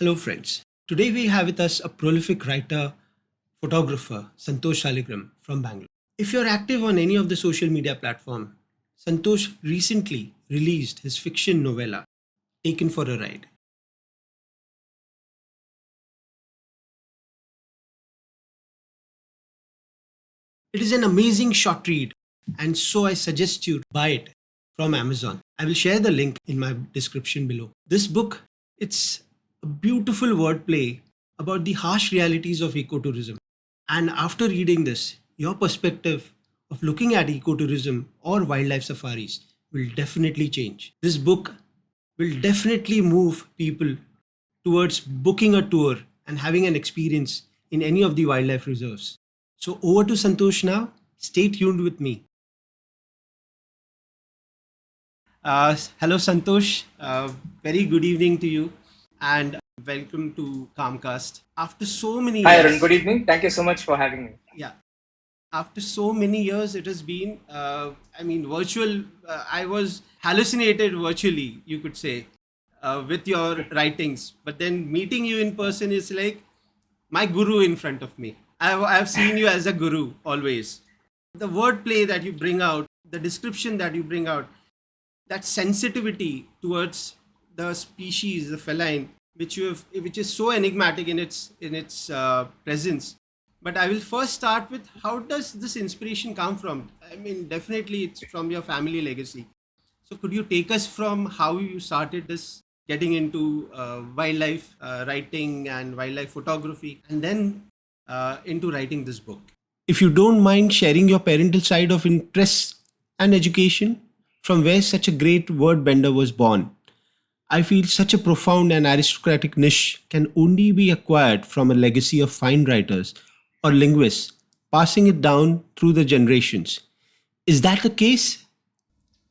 Hello, friends. Today we have with us a prolific writer, photographer, Santosh Saligram from Bangalore. If you're active on any of the social media platform, Santosh recently released his fiction novella, Taken for a Ride. It is an amazing short read, and so I suggest you buy it from Amazon. I will share the link in my description below. This book, it's a beautiful wordplay about the harsh realities of ecotourism. And after reading this, your perspective of looking at ecotourism or wildlife safaris will definitely change. This book will definitely move people towards booking a tour and having an experience in any of the wildlife reserves. So over to Santosh now. Stay tuned with me. Hello, Santosh. Very good evening to you, and welcome to CalmCast. After so many Hi, Arun. years, Good evening. Thank you so much for having me. yeah, after so many years, it has been. Virtual. I was hallucinated virtually, you could say, with your writings. But then meeting you in person is like my guru in front of me. I've seen you as a guru always. The wordplay that you bring out, the description that you bring out, that sensitivity towards the species, the feline, which is so enigmatic in its presence. But I will first start with, how does this inspiration come from? I mean, definitely it's from your family legacy. So could you take us from how you started this, getting into wildlife writing and wildlife photography, and then into writing this book? If you don't mind sharing your parental side of interests and education, from where such a great wordbender was born. I feel such a profound and aristocratic niche can only be acquired from a legacy of fine writers or linguists, passing it down through the generations. Is that the case?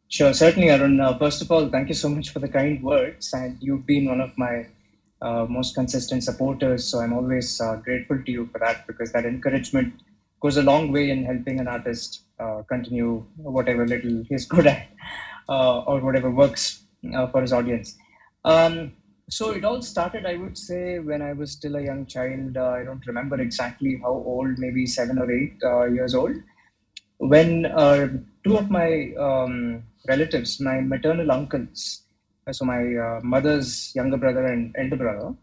Sure, certainly, Arun. First of all, thank you so much for the kind words, and you've been one of my most consistent supporters. So I'm always grateful to you for that because that encouragement goes a long way in helping an artist continue whatever little he's good at or whatever works for his audience. So it all started, I would say, when I was still a young child. I don't remember exactly how old, maybe 7 or 8 years old, when two of my relatives, my maternal uncles, so my mother's younger brother and elder brother,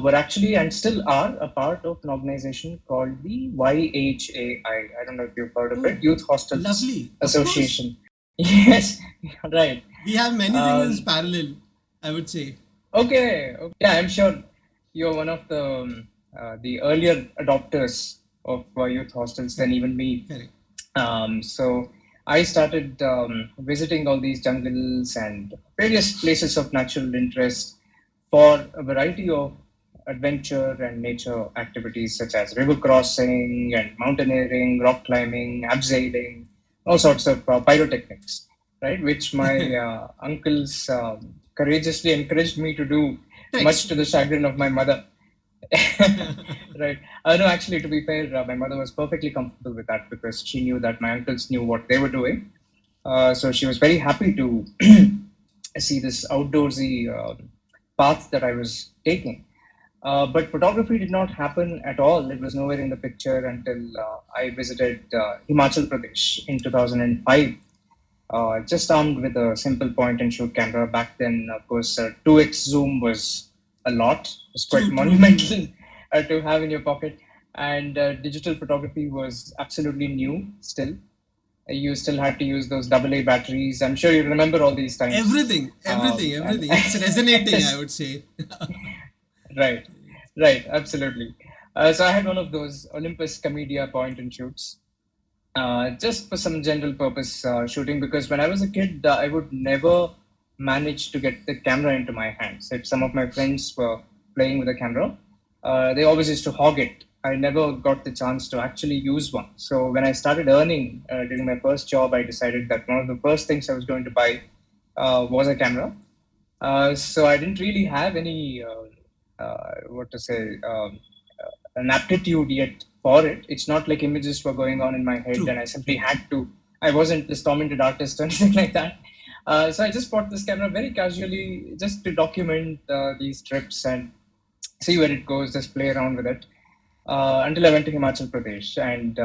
were actually and still are a part of an organization called the YHAI. I don't know if you've heard of Oh, it, Youth Hostels lovely. Of course. Association. Yes, right. We have many things Um, parallel, I would say. okay. Yeah, I'm sure you're one of the earlier adopters of youth hostels than Correct. even me. Correct. So I started visiting all these jungles and various places of natural interest for a variety of adventure and nature activities such as river crossing and mountaineering, rock climbing, abseiling, all sorts of pyrotechnics, right? Which my uncles courageously encouraged me to do, much to the chagrin of my mother. Right. No, actually, to be fair, my mother was perfectly comfortable with that because she knew that my uncles knew what they were doing. So she was very happy to see this outdoorsy path that I was taking. But photography did not happen at all. It was nowhere in the picture until I visited Himachal Pradesh in 2005, just armed with a simple point and shoot camera. Back then, of course, 2x zoom was a lot. It was quite monumental to have in your pocket. And digital photography was absolutely new still. You still had to use those AA batteries. I'm sure you remember all these times. Everything. It's resonating, I would say. Right, right, absolutely. So I had one of those Olympus Comedia point and shoots, just for some general purpose shooting. Because when I was a kid, I would never manage to get the camera into my hands. If some of my friends were playing with a camera, they always used to hog it. I never got the chance to actually use one. So when I started earning during my first job, I decided that one of the first things I was going to buy was a camera. So I didn't really have any what to say an aptitude yet for it. It's not like images were going on in my head and I simply had to. I wasn't this tormented artist or anything like that. So I just bought this camera very casually, just to document these trips and see where it goes, just play around with it. Until I went to Himachal Pradesh, and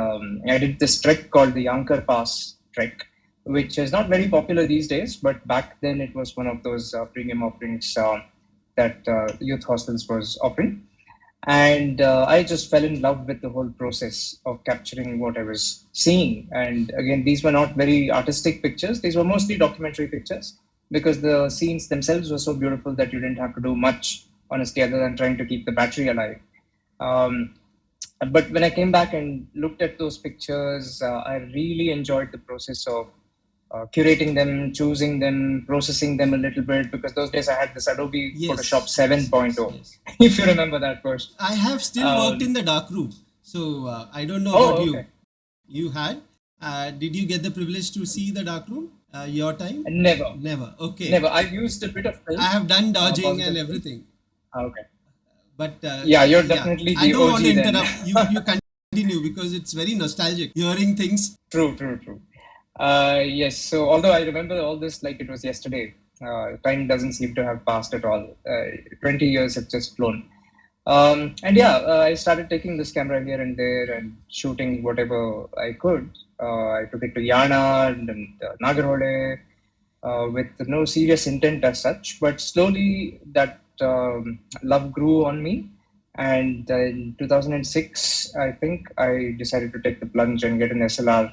I did this trek called the Yankar Pass trek, which is not very popular these days, but back then it was one of those premium offerings that youth hostels was offering. And I just fell in love with the whole process of capturing what I was seeing. And again, these were not very artistic pictures; these were mostly documentary pictures because the scenes themselves were so beautiful that you didn't have to do much, honestly, other than trying to keep the battery alive. Um, but when I came back and looked at those pictures, I really enjoyed the process of curating them, choosing them, processing them a little bit, because those days I had this Adobe Photoshop Yes, yes, yes, 7.0, yes. if you remember that first. I have still worked in Um, the dark room, so I don't know about oh, you. okay. You had? Did you get the privilege to see the dark room? Your time? Never, Never. Okay. never. I've used a bit of I film, have done dodging and positive film. everything, Okay. but Yeah, you're yeah, definitely I the don't want to OG then. interrupt. You continue because it's very nostalgic hearing things. True, true, true. Yes. So although I remember all this like it was yesterday, time doesn't seem to have passed at all. 20 years have just flown. And yeah, I started taking this camera here and there and shooting whatever I could. I took it to Yana and Nagarhole with no serious intent as such, but slowly that love grew on me. And in 2006, I think I decided to take the plunge and get an SLR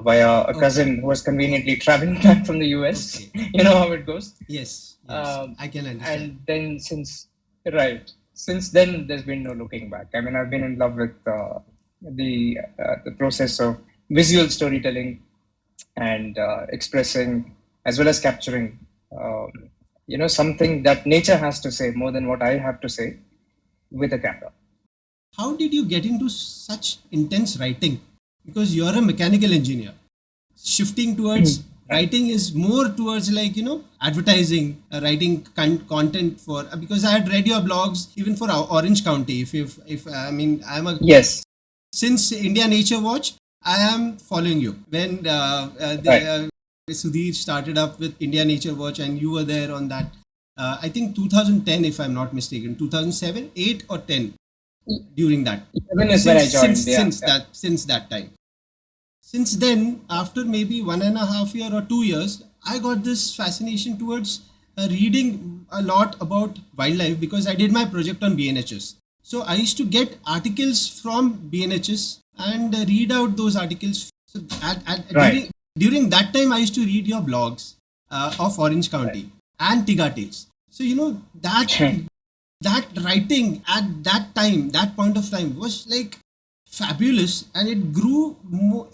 via a Okay. cousin who was conveniently Okay. traveling back from the US. Okay. You know how it goes. Yes. Yes. Um, I can understand. and then right, since then, there's been no looking back. I mean, I've been in love with the process of visual storytelling and expressing as well as capturing, um, something that nature has to say more than what I have to say with a camera. How did you get into such intense writing? Because you're a mechanical engineer. Shifting towards Right. writing is more towards like advertising, writing content for, because I had read your blogs even for Orange County. If I mean, I'm a, Yes. since India Nature Watch, I am following you. When Right. Sudhir started up with India Nature Watch, and you were there on that. I think 2010, if I'm not mistaken, 2007, 8 or 10, during that. Even is when I joined. Yeah. Yeah. Since that time. Since then, after maybe 1.5 year or 2 years, I got this fascination towards reading a lot about wildlife because I did my project on BNHS. So I used to get articles from BNHS and read out those articles. So Right. during that time, I used to read your blogs of Orange Right. County and Tiga Tales. So that writing at that time, that point of time, was like fabulous, and it grew more,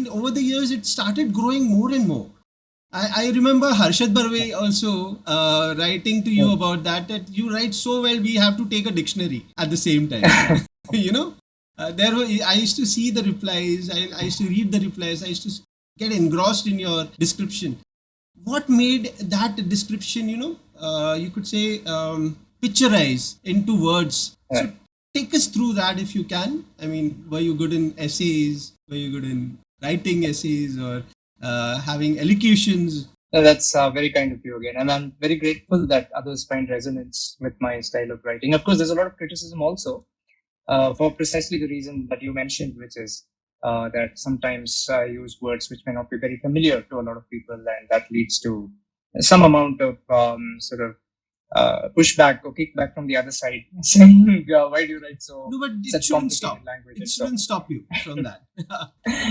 over the years. It started growing more and more. I remember Harshad Barve also writing to you about that you write so well, we have to take a dictionary at the same time. you know, there were, I used to see the replies, I used to read the replies, I used to get engrossed in your description. What made that description, you could say, picturize into words? So Right. take us through that if you can. I mean, were you good in essays? Were you good in writing essays, or having elocutions? No, that's very kind of you again. And I'm very grateful that others find resonance with my style of writing. Of course, there's a lot of criticism also for precisely the reason that you mentioned, which is that sometimes I use words which may not be very familiar to a lot of people, and that leads to some amount of sort of pushback or kickback from the other side, saying, "Why do you write so No, but it such shouldn't complicated stop. language It and so?" shouldn't stop you from that.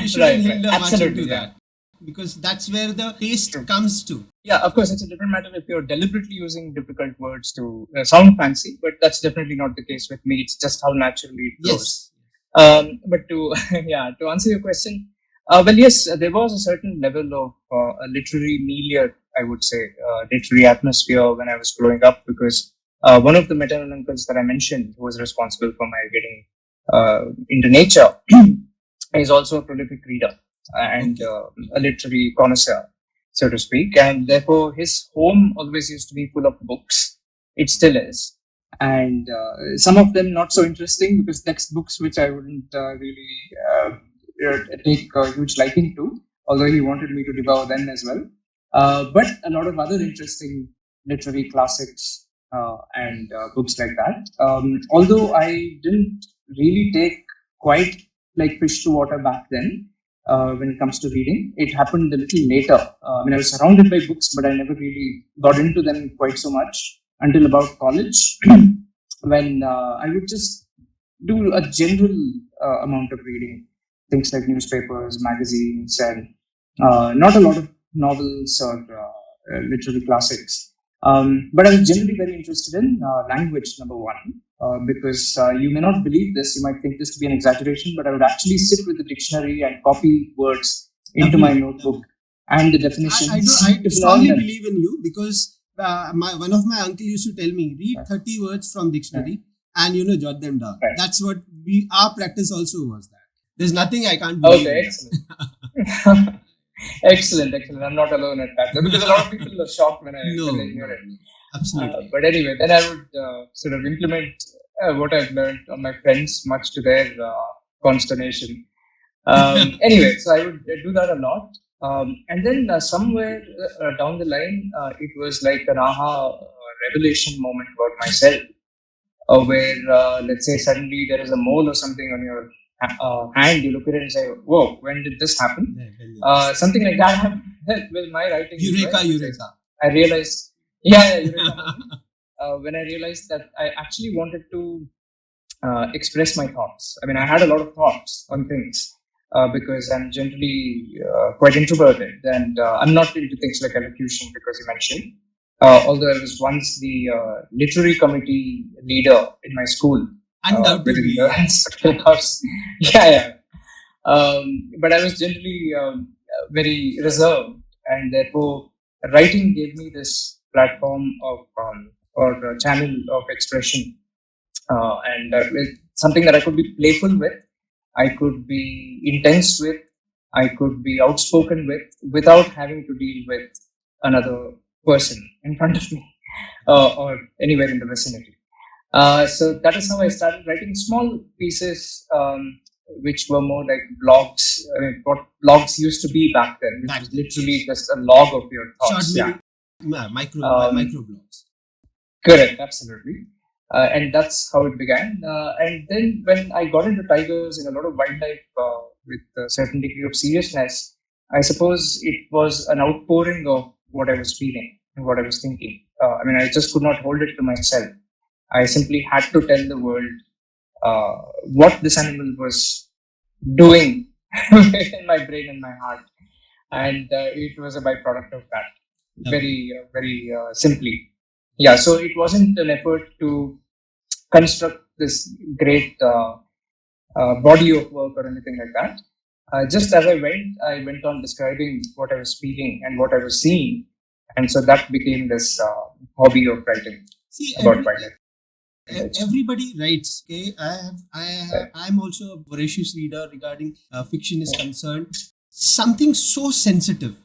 You shouldn't Right, right, hinder much into absolutely, yeah, that, because that's where the taste true. comes to. Yeah, of course, it's a different matter if you're deliberately using difficult words to sound fancy, but that's definitely not the case with me. It's just how naturally it flows. Yes. But to yeah, to answer your question, well, yes, there was a certain level of a literary milieu, I would say, literary atmosphere when I was growing up, because one of the maternal uncles that I mentioned, who was responsible for my getting into nature, is also a prolific reader and Okay. a Okay. literary connoisseur, so to speak. And therefore, his home always used to be full of books. It still is. And some of them not so interesting because textbooks, which I wouldn't really take a huge liking to, although he wanted me to devour them as well. But a lot of other interesting literary classics and books like that. Although I didn't really take quite like fish to water back then when it comes to reading. It happened a little later. I was surrounded by books, but I never really got into them quite so much until about college, when I would just do a general amount of reading, things like newspapers, magazines, and not a lot of novels or literary classics. But I was generally very interested in language, number one, because you may not believe this, you might think this to be an exaggeration, but I would actually sit with the dictionary and copy words into my Lovely, notebook and the I definitions I to learn strongly them. believe in you because one of my uncle used to tell me read 30 words from dictionary and jot them down. Right. That's what our practice also was that. There's nothing I can't believe Okay, in excellent. Excellent, excellent. I'm not alone at that because a lot of people are shocked when no, I hear it. absolutely. But anyway, then I would sort of implement what I've learned on my friends, much to their consternation. Anyway, so I would do that a lot. And then somewhere down the line, it was like an aha revelation moment about myself, where let's say suddenly there is a mole or something on your hand, you look at it and say, "Whoa, when did this happen?" Something like that happened with my writing. Eureka, Well. eureka. I realized, yeah, eureka moment. When I realized that I actually wanted to express my thoughts. I had a lot of thoughts on things because I'm generally quite introverted, and I'm not into things like elocution because you mentioned. Although I was once the literary committee leader in my school within Undoubtedly. the house. Yeah, yeah. But I was generally very reserved, and therefore writing gave me this platform of or a channel of expression, and with something that I could be playful with, I could be intense with, I could be outspoken with, without having to deal with another person in front of me or anywhere in the vicinity. So that is how I started writing small pieces, which were more like blogs. What blogs used to be back then, which was literally just a log of your thoughts. Short micro blogs. Correct, absolutely. And that's how it began. And then when I got into tigers and a lot of wildlife with a certain degree of seriousness, I suppose it was an outpouring of what I was feeling and what I was thinking. I just could not hold it to myself. I simply had to tell the world what this animal was doing in my brain and my heart. And it was a byproduct of that, very simply. Yeah, so it wasn't an effort to construct this great body of work or anything like that. Just as I went on describing what I was feeling and what I was seeing, and so that became this hobby of writing about wildlife. Everybody writes. Okay, I'm also a voracious reader regarding fiction is concerned. Something so sensitive.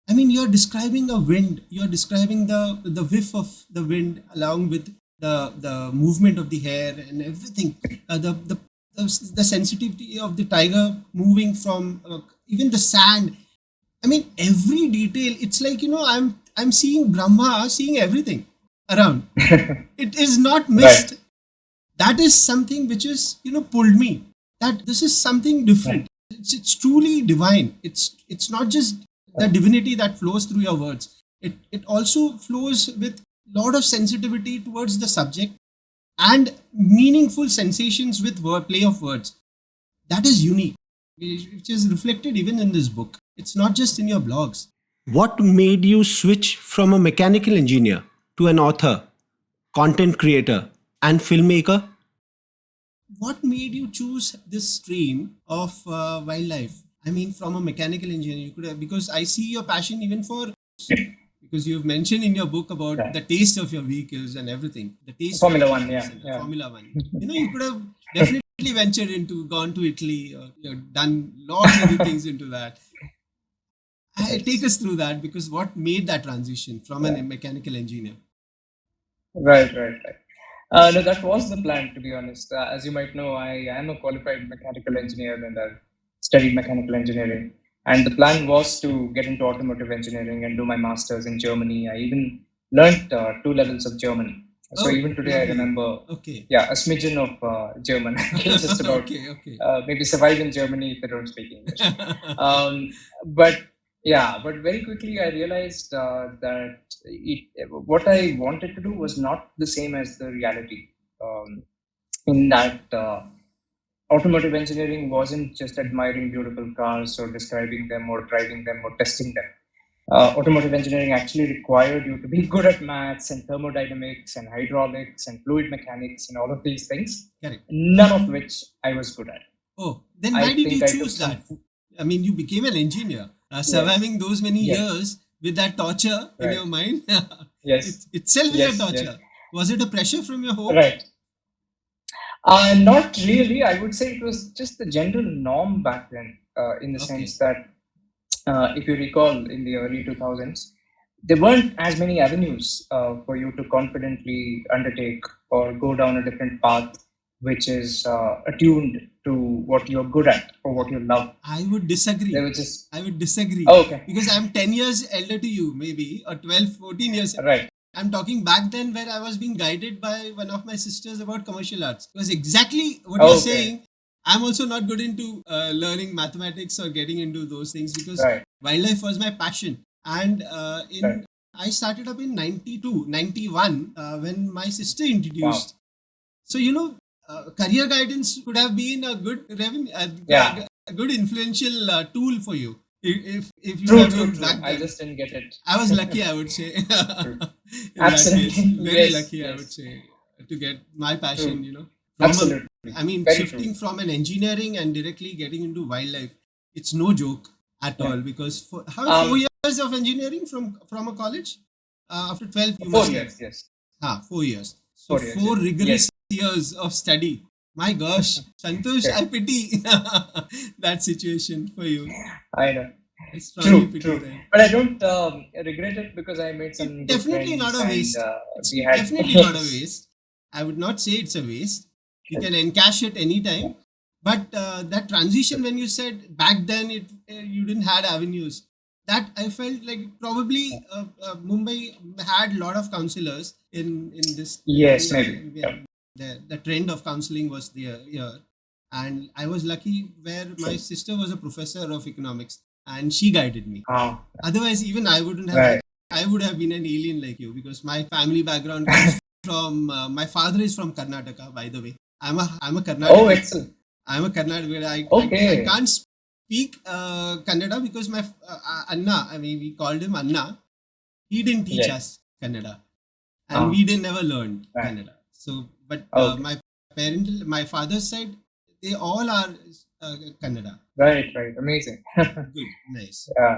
You're describing a wind. You're describing the whiff of the wind along with the movement of the hair and everything. The sensitivity of the tiger moving from even the sand. Every detail. It's like I'm seeing Brahma, seeing everything around. It is not missed. Right. That is something which is pulled me. That this is something different. Right. It's truly divine. It's not just the divinity that flows through your words. It also flows with a lot of sensitivity towards the subject and meaningful sensations with play of words. That is unique, which is reflected even in this book. It's not just in your blogs. What made you switch from a mechanical engineer to an author, content creator, and filmmaker? What made you choose this stream of wildlife? From a mechanical engineer, you could have, because I see your passion even for, because you've mentioned in your book about the taste of your vehicles and everything. The taste Formula One, yeah. Formula One. You could have definitely ventured into, gone to Italy, or done a lot of many things into that. Take us through that, because what made that transition from a mechanical engineer? Right. No, that was the plan, to be honest. As you might know, I am a qualified mechanical engineer and I've studied mechanical engineering. And the plan was to get into automotive engineering and do my master's in Germany. I even learned 2 levels of German. So Oh, even today, I lovely. remember, Okay. yeah, a smidgen of German. I can just about Okay, okay. maybe survive in Germany if I don't speak English. But yeah, but very quickly I realized that what I wanted to do was not the same as the reality. In that automotive engineering wasn't just admiring beautiful cars or describing them or driving them or testing them. Automotive engineering actually required you to be good at maths and thermodynamics and hydraulics and fluid mechanics and all of these things, Correct. none of which I was good at. Oh, then I why did think you I took choose some. that? I mean, you became an engineer, Yes, surviving those many yes, years with that torture in right, your mind. It yes, itself is a yes, yes, torture. Was it a pressure from your home? right. Not really. I would say it was just the general norm back then, in the Okay. sense that if you recall in the early 2000s, there weren't as many avenues for you to confidently undertake or go down a different path which is attuned to what you're good at or what you love. I would There disagree. was just, I would disagree oh, okay, because I'm 10 years elder to you, maybe, or 12, 14 years. right. I'm talking back then where I was being guided by one of my sisters about commercial arts. It was exactly what you're Okay, saying. I'm also not good into learning mathematics or getting into those things because right, wildlife was my passion. And right. in I started up in 92, 91 when my sister Wow. introduced. So, career guidance could have been a good revenue, Yeah. a good influential tool for you if you True, have true, known true. back I then. just didn't get it. I was lucky, I would say. True. In that case, Absolutely. very Yes, lucky, I would yes. say, to get my passion, True. from Absolutely. I mean, Very true. shifting from an engineering and directly getting into wildlife, it's no joke at Yeah. all because for how 4 Um, years of engineering from a college? After 12, you four must have. years, yes. 4 years. So 4 years, four yes. rigorous Yes. years of study. My gosh, Santosh, I Okay. pity that situation for you. I know. I strongly True, pity true. that. But I don't regret it because I made It's some good definitely not friends a and waste. It's we had, definitely not a yes. waste. I would not say it's a waste. You can encash it anytime. But that transition when you said back then you didn't had avenues, that I felt like probably Mumbai had a lot of counselors in this. Yes, maybe. Yeah. The trend of counseling was there here, and I was lucky where my True. sister was a professor of economics and she guided me. Ah, Otherwise, even I wouldn't have. right. I would have been an alien like you because my family background comes from. My father is from Karnataka, by the way. I'm a Oh, Karnataka. excellent. I'm a Karnataka. I Okay. can't speak Kannada because my Anna. I mean, we called him Anna. He didn't teach Yes. us Kannada, and Ah, we didn't never learned right. Kannada. So, but Okay. my father's side, they all are Kannada. Right, right. Amazing. Good, nice. Yeah.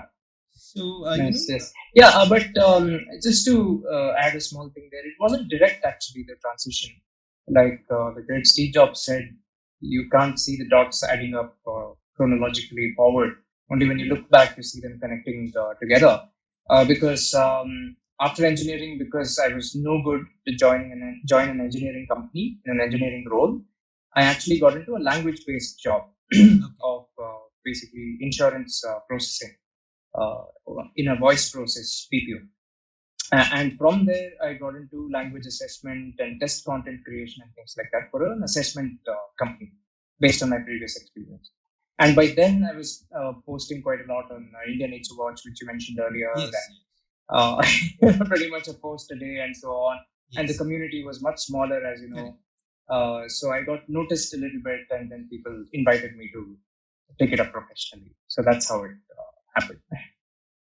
So, Nice, yes. Yeah, but just to add a small thing there, it wasn't direct actually, the transition. Like the great Steve Jobs said, you can't see the dots adding up chronologically forward. Only when you look back, you see them connecting together. Because after engineering, because I was no good to join an engineering company in an engineering role, I actually got into a language-based job okay. of basically insurance processing uh, in a voice process PPO. And from there, I got into language assessment and test content creation and things like that for an assessment company based on my previous experience. And by then, I was posting quite a lot on Indian Nature Watch, which you mentioned earlier, Yes. pretty much a post a day and so on. And the Yes. community was much smaller, as you Correct. know. So I got noticed a little bit, and then people invited me to take it up professionally. So that's how it happened.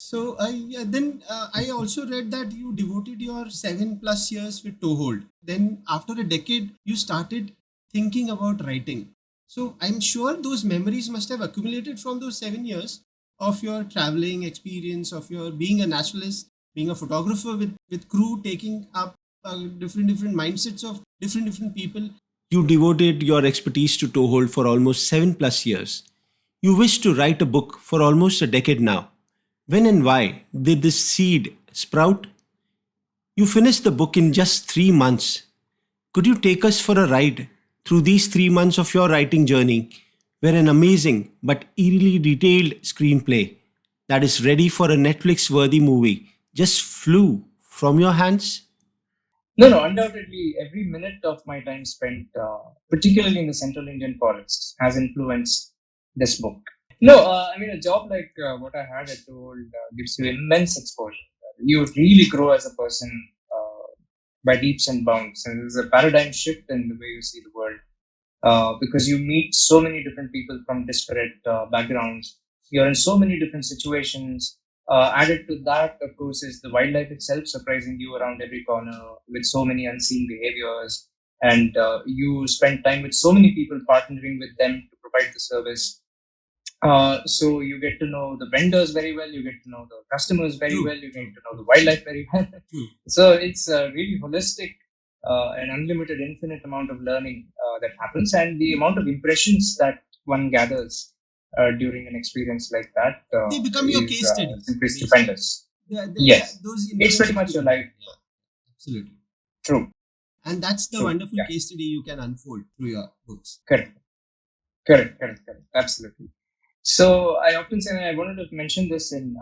So then I also read that you devoted your 7+ years with Toehold. Then after a decade, you started thinking about writing. So I'm sure those memories must have accumulated from those 7 years of your traveling experience, of your being a naturalist, being a photographer with crew, taking up different mindsets of different people. You devoted your expertise to Toehold for almost 7+ years. You wish to write a book for almost a decade now. When and why did this seed sprout? You finished the book in just 3 months. Could you take us for a ride through these 3 months of your writing journey, where an amazing but eerily detailed screenplay that is ready for a Netflix worthy movie just flew from your hands? No, undoubtedly, every minute of my time spent, particularly in the central Indian forests, has influenced this book. No, I mean, a job like what I had at Told gives you immense exposure. You really grow as a person by leaps and bounds. And there's a paradigm shift in the way you see the world because you meet so many different people from disparate backgrounds. You're in so many different situations. Added to that, of course, is the wildlife itself surprising you around every corner with so many unseen behaviors. And you spend time with so many people, partnering with them to provide the service. So you get to know the vendors very well, you get to know the customers very well, you get to know the wildlife very well. So it's a really holistic and unlimited, infinite amount of learning that happens, and the amount of impressions that one gathers during an experience like that They become your is case studies. simply stupendous. Yeah, Yes, those it's pretty much influences your become. life. Yeah, absolutely. True, And that's the true. wonderful Yeah, case study you can unfold through your books. correct, correct. Absolutely. So I often say, and I wanted to mention this in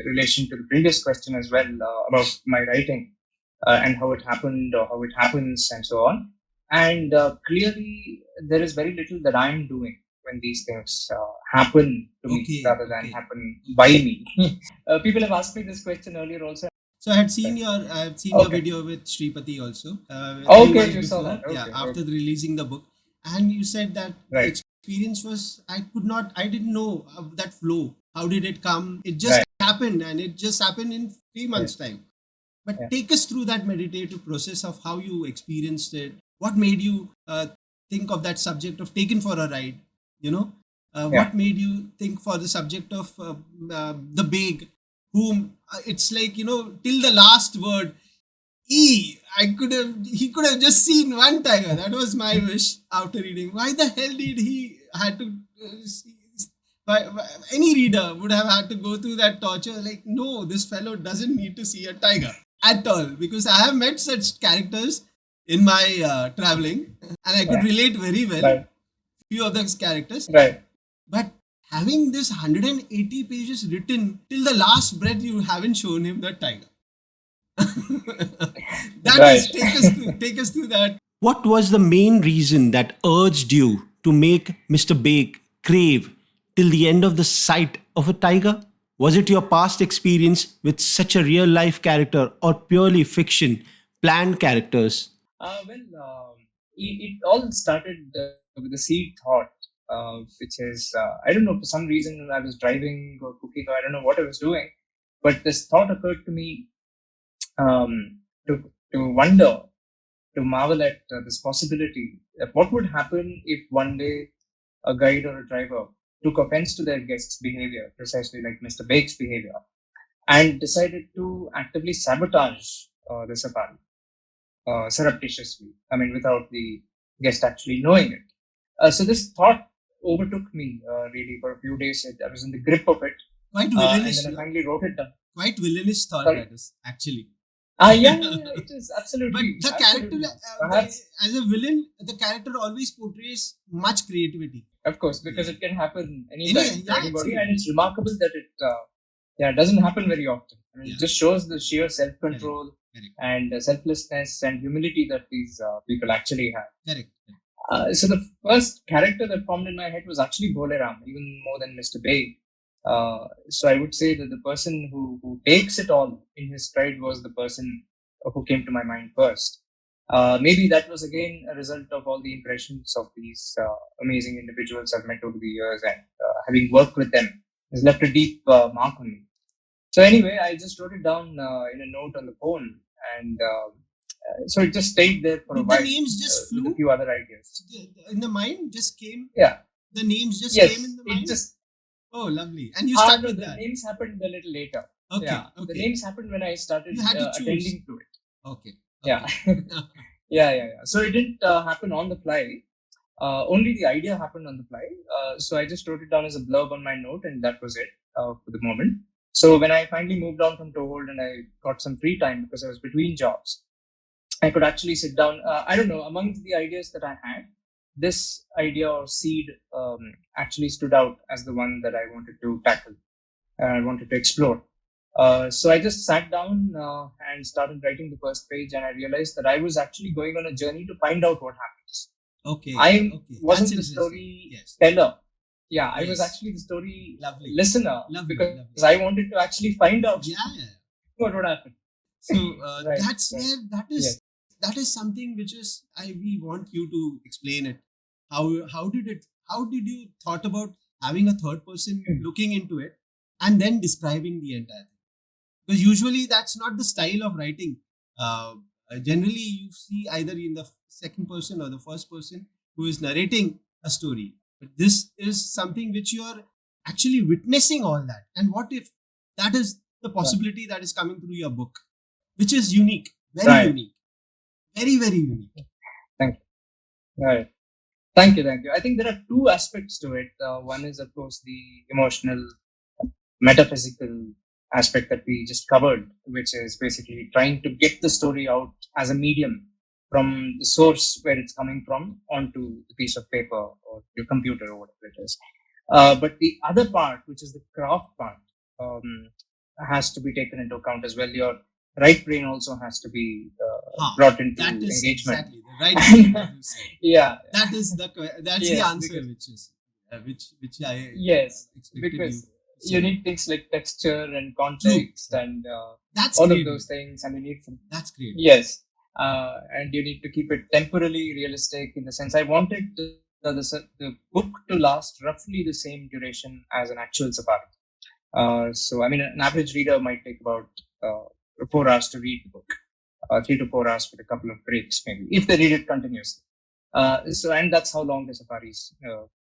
relation to the previous question as well about my writing and how it happened or how it happens and so on. And clearly, there is very little that I'm doing when these things happen to me Okay, rather than okay. happen by me. People have asked me this question earlier also. So I had seen your Okay. video with Shripati also a few Okay, months you saw before. that. Yeah, Okay. after Okay. releasing the book, and you said that the Right. experience was I didn't know of that flow. How did it come? It just Right. happened, and it just happened in 3 months' Yes. time. But Yeah. take us through that meditative process of how you experienced it. What made you think of that subject of taken for a ride? You know, Yeah. what made you think for the subject of the big, whom it's like till the last word. He could have just seen one tiger. That was my wish after reading. Why the hell did he had to see? Any reader would have had to go through that torture. Like, no, this fellow doesn't need to see a tiger at all, because I have met such characters in my traveling, and I could Yeah. relate very well Right. few of those characters. Right. But having this 180 pages written till the last breath, you haven't shown him the tiger. That is, Right. take us through that. What was the main reason that urged you to make Mr. Bake crave till the end of the sight of a tiger? Was it your past experience with such a real life character or purely fiction, planned characters? It all started with a seed thought, which is, I don't know, for some reason I was driving or cooking, or I don't know what I was doing, but this thought occurred to me to wonder, to marvel at this possibility of what would happen if one day a guide or a driver took offense to their guest's behavior, precisely like Mr. Bake's behavior, and decided to actively sabotage the safari surreptitiously. I mean, without the guest actually knowing it. So this thought overtook me really for a few days. I was in the grip of it, Quite and villainous, then I no? finally wrote it down. Quite villainous thought Sorry. that is, actually. Yeah, it is But absolutely, the character, absolutely. Perhaps, as a villain, the character always portrays much creativity. of course, because Yeah. it can happen Anyway, anytime to yeah, anybody, and absolutely. it's remarkable that it doesn't happen very often. I mean, Yeah, it just shows the sheer correct, self-control correct, and selflessness and humility that these people actually have. correct. So the first character that formed in my head was actually Boleram, even more than Mr. Bay. So I would say that the person who takes it all in his stride was the person who came to my mind first. Maybe that was again a result of all the impressions of these amazing individuals I've met over the years, and having worked with them has left a deep mark on me. So anyway, I just wrote it down in a note on the phone, and so it just stayed there for a Did the while names just with a flew few other ideas. in the mind? Just came. Yeah. The names just came in Yes. the It mind. just Oh, lovely! And you stuck no. with The that. names happened a little later. Okay, Yeah. The okay. names happened when I started You had to choose. attending to it. Okay, Yeah. okay. Yeah. So it didn't happen on the fly. Only the idea happened on the fly. So I just wrote it down as a blurb on my note, and that was it for the moment. So when I finally moved on from Toehold and I got some free time because I was between jobs, I could actually sit down. I don't know, among the ideas that I had, this idea or seed actually stood out as the one that I wanted to tackle. I wanted to explore. So I just sat down and started writing the first page, and I realized that I was actually going on a journey to find out what happens. Okay. I Okay. That's wasn't the interesting. story Yes. teller. Yeah, I was Yes. actually the story Lovely. listener Lovely. because Lovely. I wanted to actually find out Yeah. Yeah. what would happen. So Right. that's Right. where Yes. that is something which is we want you to explain it. How did you thought about having a third person Hmm. looking into it and then describing the entire thing? Because usually that's not the style of writing. Uh, Generally, you see either in the second person or the first person who is narrating a story. But this is something which you are actually witnessing all that. And what if that is the Right. possibility that is coming through your book, which is unique, very Right. unique, very, very unique. Thank you. Right. Thank you. Thank you. I think there are two aspects to it. One is, of course, the emotional, metaphysical aspect that we just covered, which is basically trying to get the story out as a medium from the source where it's coming from onto the piece of paper or your computer or whatever it is. But the other part, which is the craft part, um, has to be taken into account as well. Your right brain also has to be brought into That is engagement. exactly the right thing that you said. Yeah. That's the Yes. answer, Because which is which I yes, expected you because to you say. need things like texture and True. context and That's all of great. those things, and you need some. That's great. Yes, and you need to keep it temporally realistic in the sense I wanted the book to last roughly the same duration as an actual safari. So, I mean, an average reader might take about 4 hours to read the book, 3 to 4 hours with a couple of breaks, maybe, if they read it continuously. And that's how long the safaris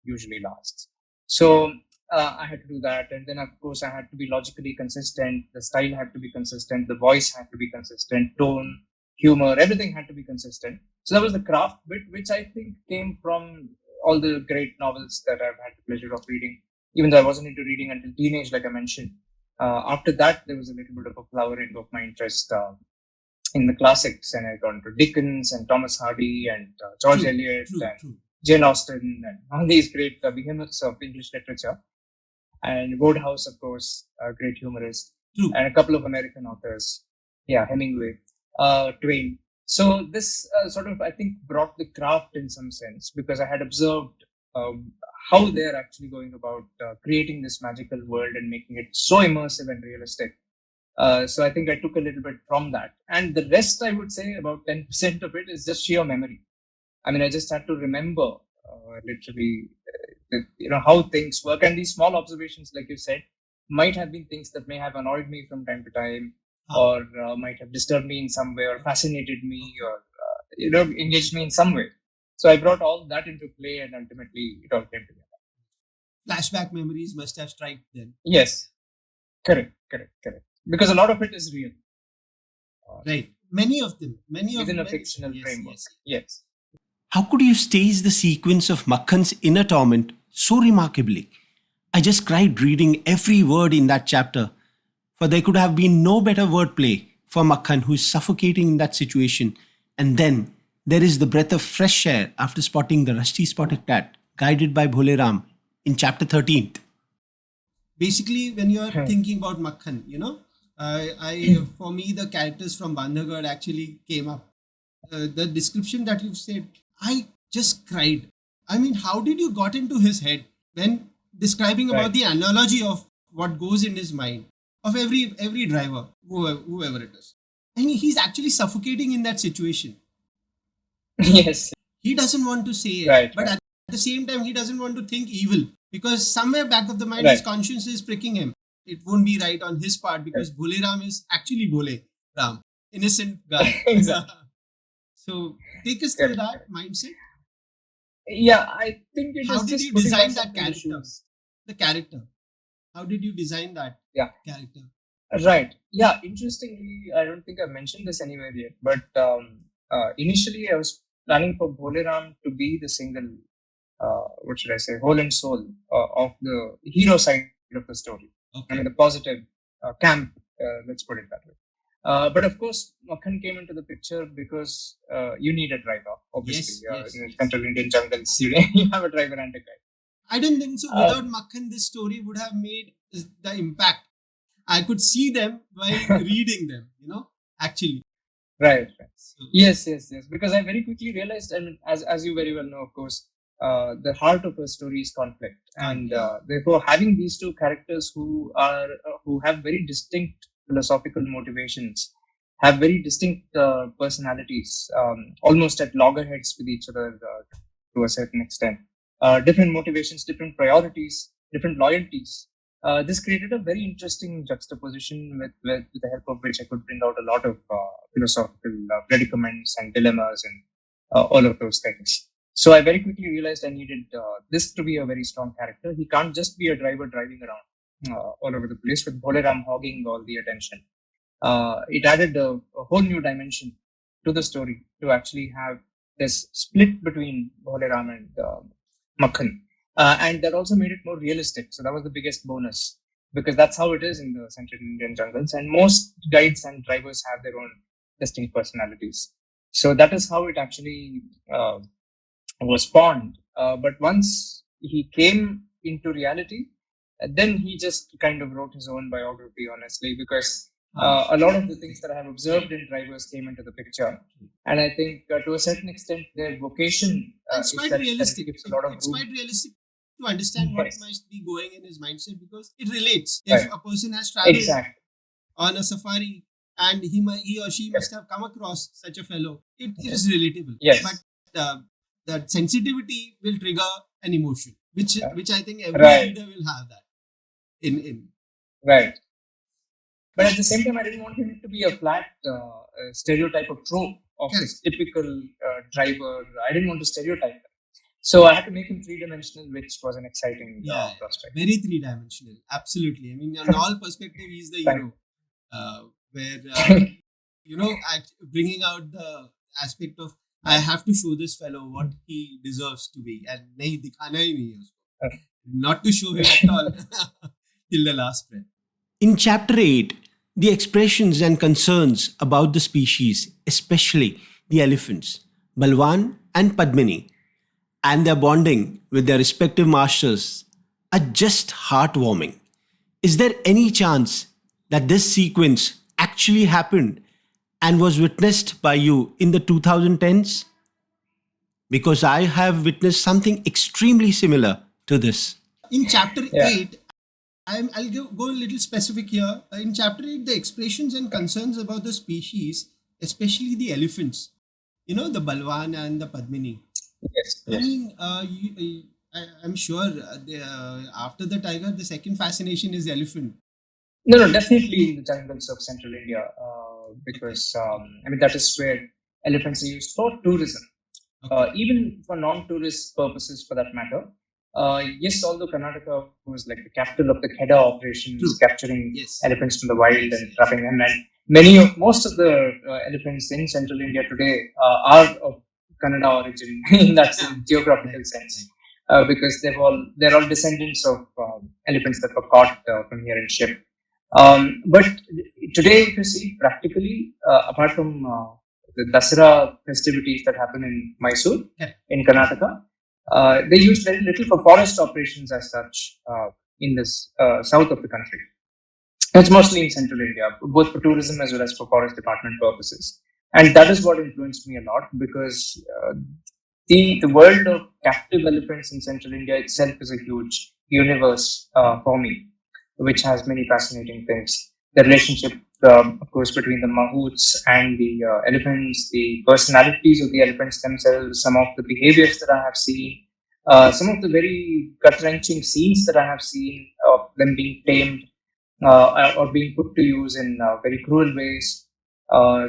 usually lasts. So I had to do that, and then of course I had to be logically consistent. The style had to be consistent. The voice had to be consistent. Tone, humor, everything had to be consistent. So that was the craft bit, which I think came from all the great novels that I've had the pleasure of reading. Even though I wasn't into reading until teenage, like I mentioned. After that, there was a little bit of a flowering of my interest in the classics, and I got into Dickens and Thomas Hardy and George Eliot and Jane Austen and all these great behemoths of English literature. And Wodehouse, of course, a great humorist, and a couple of American authors. Yeah, Hemingway, Twain. So this sort of, I think, brought the craft in some sense because I had observed how they're actually going about creating this magical world and making it so immersive and realistic. So I think I took a little bit from that, and the rest, I would say, about 10% of it is just sheer memory. I mean, I just had to remember literally, how things work, and these small observations, like you said, might have been things that may have annoyed me from time to time, or might have disturbed me in some way, or fascinated me, or engaged me in some way. So I brought all that into play, and ultimately, it all came together. Flashback memories must have struck then. Yes, correct. Because a lot of it is real. Right. Many of them. Within a fictional framework. Yes. How could you stage the sequence of Makhan's inner torment so remarkably? I just cried reading every word in that chapter, for there could have been no better wordplay for Makhan, who is suffocating in that situation. And then there is the breath of fresh air after spotting the rusty spotted cat, guided by Bhole Ram in chapter 13th. Basically, when you are thinking about Makhan, for me, the characters from Bandhavgarh actually came up. The description that you've said, I just cried. I mean, how did you got into his head when describing about the analogy of what goes in his mind of every driver, whoever it is? I mean, he's actually suffocating in that situation. Yes. He doesn't want to say it, but at the same time, he doesn't want to think evil because somewhere back of the mind, his conscience is pricking him. It won't be right on his part because Bhole Ram is actually Bhole Ram, innocent guy. So take us through that mindset. Yeah, I think it is. How did you design that character? The character. How did you design that character? Right. Yeah. Interestingly, I don't think I mentioned this anywhere yet, but initially I was planning for Bhole Ram to be the single, what should I say, whole and soul of the hero side of the story. Okay. I mean, the positive camp, let's put it that way. But of course, Makhan came into the picture because you need a driver, obviously. In central Indian jungles, you have a driver and a guide. I don't think so. Without Makhan, this story would have made the impact. I could see them while reading them, actually. Right. So, Yes, yes, yes. Because I very quickly realized, I mean, as you very well know, of course, the heart of a story is conflict, gone, and yeah. therefore having these two characters who have very distinct philosophical motivations, have very distinct personalities, almost at loggerheads with each other to a certain extent. Different motivations, different priorities, different loyalties. This created a very interesting juxtaposition with the help of which I could bring out a lot of philosophical predicaments and dilemmas and all of those things. So I very quickly realized I needed this to be a very strong character. He can't just be a driver driving around all over the place with Boleram hogging all the attention. It added a whole new dimension to the story to actually have this split between Boleram and Makhan. And that also made it more realistic. So that was the biggest bonus because that's how it is in the Central Indian jungles. And most guides and drivers have their own distinct personalities. So that is how it actually was spawned. But once he came into reality, then he just kind of wrote his own biography, honestly, because a lot of the things that I have observed in drivers came into the picture. And I think to a certain extent, their vocation It's is quite that it realistic. gives a lot of It's room. quite realistic to understand what Yes, must be going in his mindset because it relates. If right. a person has traveled Exactly. on a safari and he or she must Correct. have come across such a fellow, it is relatable. But Yes. that sensitivity will trigger an emotion, which I think every Right. reader will have that in. Right. But at the same time, I didn't want him to be a flat stereotype of trope of Correct. this typical driver. I didn't want to stereotype him. So I had to make him three dimensional, which was an exciting Yeah, prospect. very three-dimensional. Absolutely. I mean, on all perspective, he's the Thank hero. Where bringing out the aspect of I have to show this fellow what he deserves to be, and nahi dikhana hi nahi hai usko. Not to show him at all till the last breath. In chapter 8, the expressions and concerns about the species, especially the elephants, Balwan and Padmini, and their bonding with their respective masters, are just heartwarming. Is there any chance that this sequence actually happened and was witnessed by you in the 2010s? Because I have witnessed something extremely similar to this. In chapter Yeah. 8, go a little specific here. In chapter 8, the expressions and concerns about the species, especially the elephants, the Balwan and the Padmini. Yes. I Yes. mean, I'm sure after the tiger, the second fascination is elephant. No, no, definitely in the jungles of central India, Okay. because I mean that is where elephants are used for tourism. Okay. Even for non-tourist purposes for that matter. Yes, although Karnataka was like the capital of the Kheda operations, True. capturing Yes. elephants from the wild and trapping them, and most of the elephants in central India today are of Kannada origin in that geographical Right. sense, because they're all descendants of elephants that were caught from here and shipped. But today, if you see practically, apart from the Dasara festivities that happen in Mysore, Correct. in Karnataka, they used very little for forest operations as such in this south of the country. It's mostly in central India, both for tourism as well as for forest department purposes. And that is what influenced me a lot because the world of captive elephants in central India itself is a huge universe for me, which has many fascinating things. The relationship, of course, between the mahouts and the elephants, the personalities of the elephants themselves, some of the behaviors that I have seen, some of the very gut wrenching scenes that I have seen of them being tamed or being put to use in very cruel ways.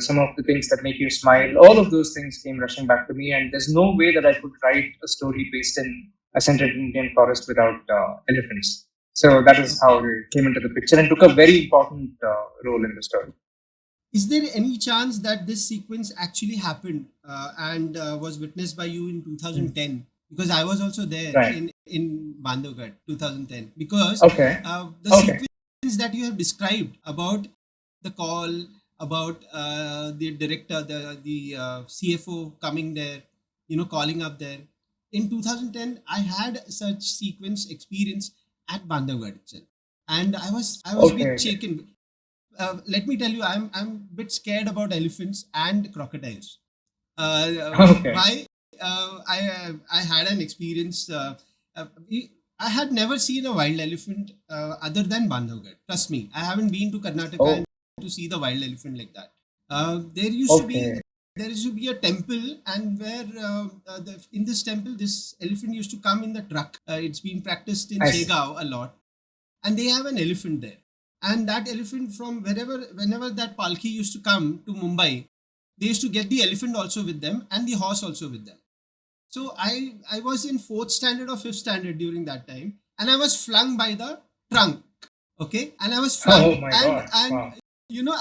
Some of the things that make you smile, all of those things came rushing back to me, and there's no way that I could write a story based in a central Indian forest without elephants. So that is how they came into the picture and took a very important role in the story. Is there any chance that this sequence actually happened and was witnessed by you in 2010? Because I was also there Right. in Bandhavgarh 2010. Because Okay. the Okay. sequence that you have described about the call, about the director, the CFO coming there, calling up there. In 2010, I had such sequence experience at Bandhavgarh itself. and I was a bit Okay. shaken. Let me tell you, I'm a bit scared about elephants and crocodiles. Okay. Why? I had an experience. I had never seen a wild elephant other than Bandhavgarh. Trust me, I haven't been to Karnataka and Oh, to see the wild elephant like that. There used to be okay. a temple, and where in this temple, this elephant used to come in the truck. It's been practiced in I see. Segaon a lot, and they have an elephant there. And that elephant, from whenever that palki used to come to Mumbai, they used to get the elephant also with them and the horse also with them. So I was in fourth standard or fifth standard during that time, and I was flung by the trunk. Okay, and I was Oh flung, my and God. and Wow.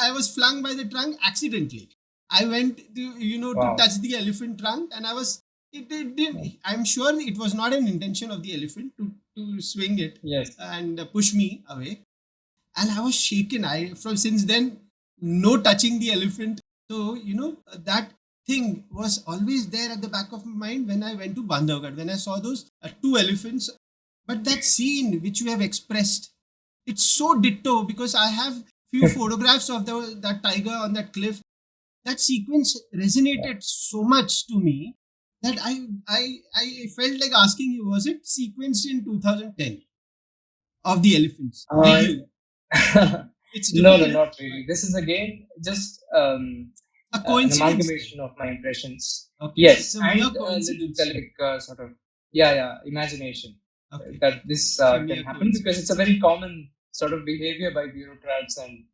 I was flung by the trunk accidentally. I went to to Wow. touch the elephant trunk, and I was it didn't. I'm sure it was not an intention of the elephant to swing it Yes. and push me away, and I was shaken. I from since then, no touching the elephant. So that thing was always there at the back of my mind when I went to Bandhavgarh, when I saw those two elephants. But that scene which you have expressed, it's so ditto, because I have few photographs of that tiger on that cliff. That sequence resonated so much to me that I felt like asking you, was it sequenced in 2010 of the elephants? Did Uh, you? It's no, no, difficult, not but really. This is again just a an coincidence then. amalgamation of my impressions. Okay, it's Yes, a mere and a little coincidence. Gaelic sort of, yeah, yeah, imagination Okay, that this it's a can mere happen because it's a coincidence. very common sort of behavior by bureaucrats and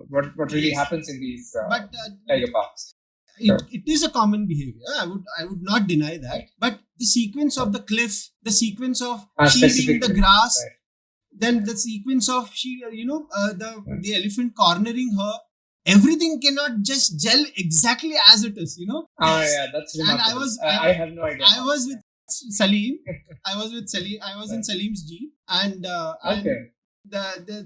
what really Yes, happens in these but tiger parks. Sure. it is a common behavior. I would not deny that. Right. But the sequence of Right. the cliff, the sequence of she being the Specifically. grass, Right. then the sequence of she, Right. the elephant cornering her. Everything cannot just gel exactly as it is. Ah, It's yeah, that's and remarkable. I have no idea I how. was with Yeah. Salim. I was with Salim. I was in Right. Salim's jeep, and Okay.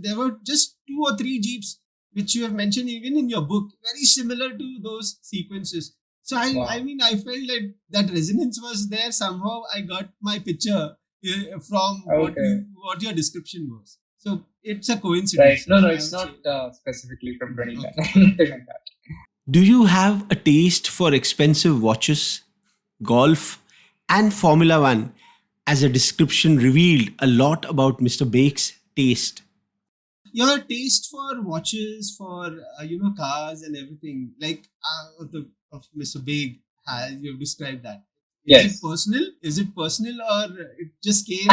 there were just two or three jeeps which you have mentioned even in your book, very similar to those sequences. So I Wow. mean, I felt like that resonance was there somehow. I got my picture from Okay. what your description was. So it's a Right. coincidence, No, no, I it's would say. not specifically from 2010. Okay, okay. Nothing like that. Do you have a taste for expensive watches, golf, and Formula One? As a description revealed a lot about Mr. Bake's taste. Your taste for watches, for cars and everything, like of Mr. Big, has you've described that. Is it Yes. personal? Is it personal, or it just came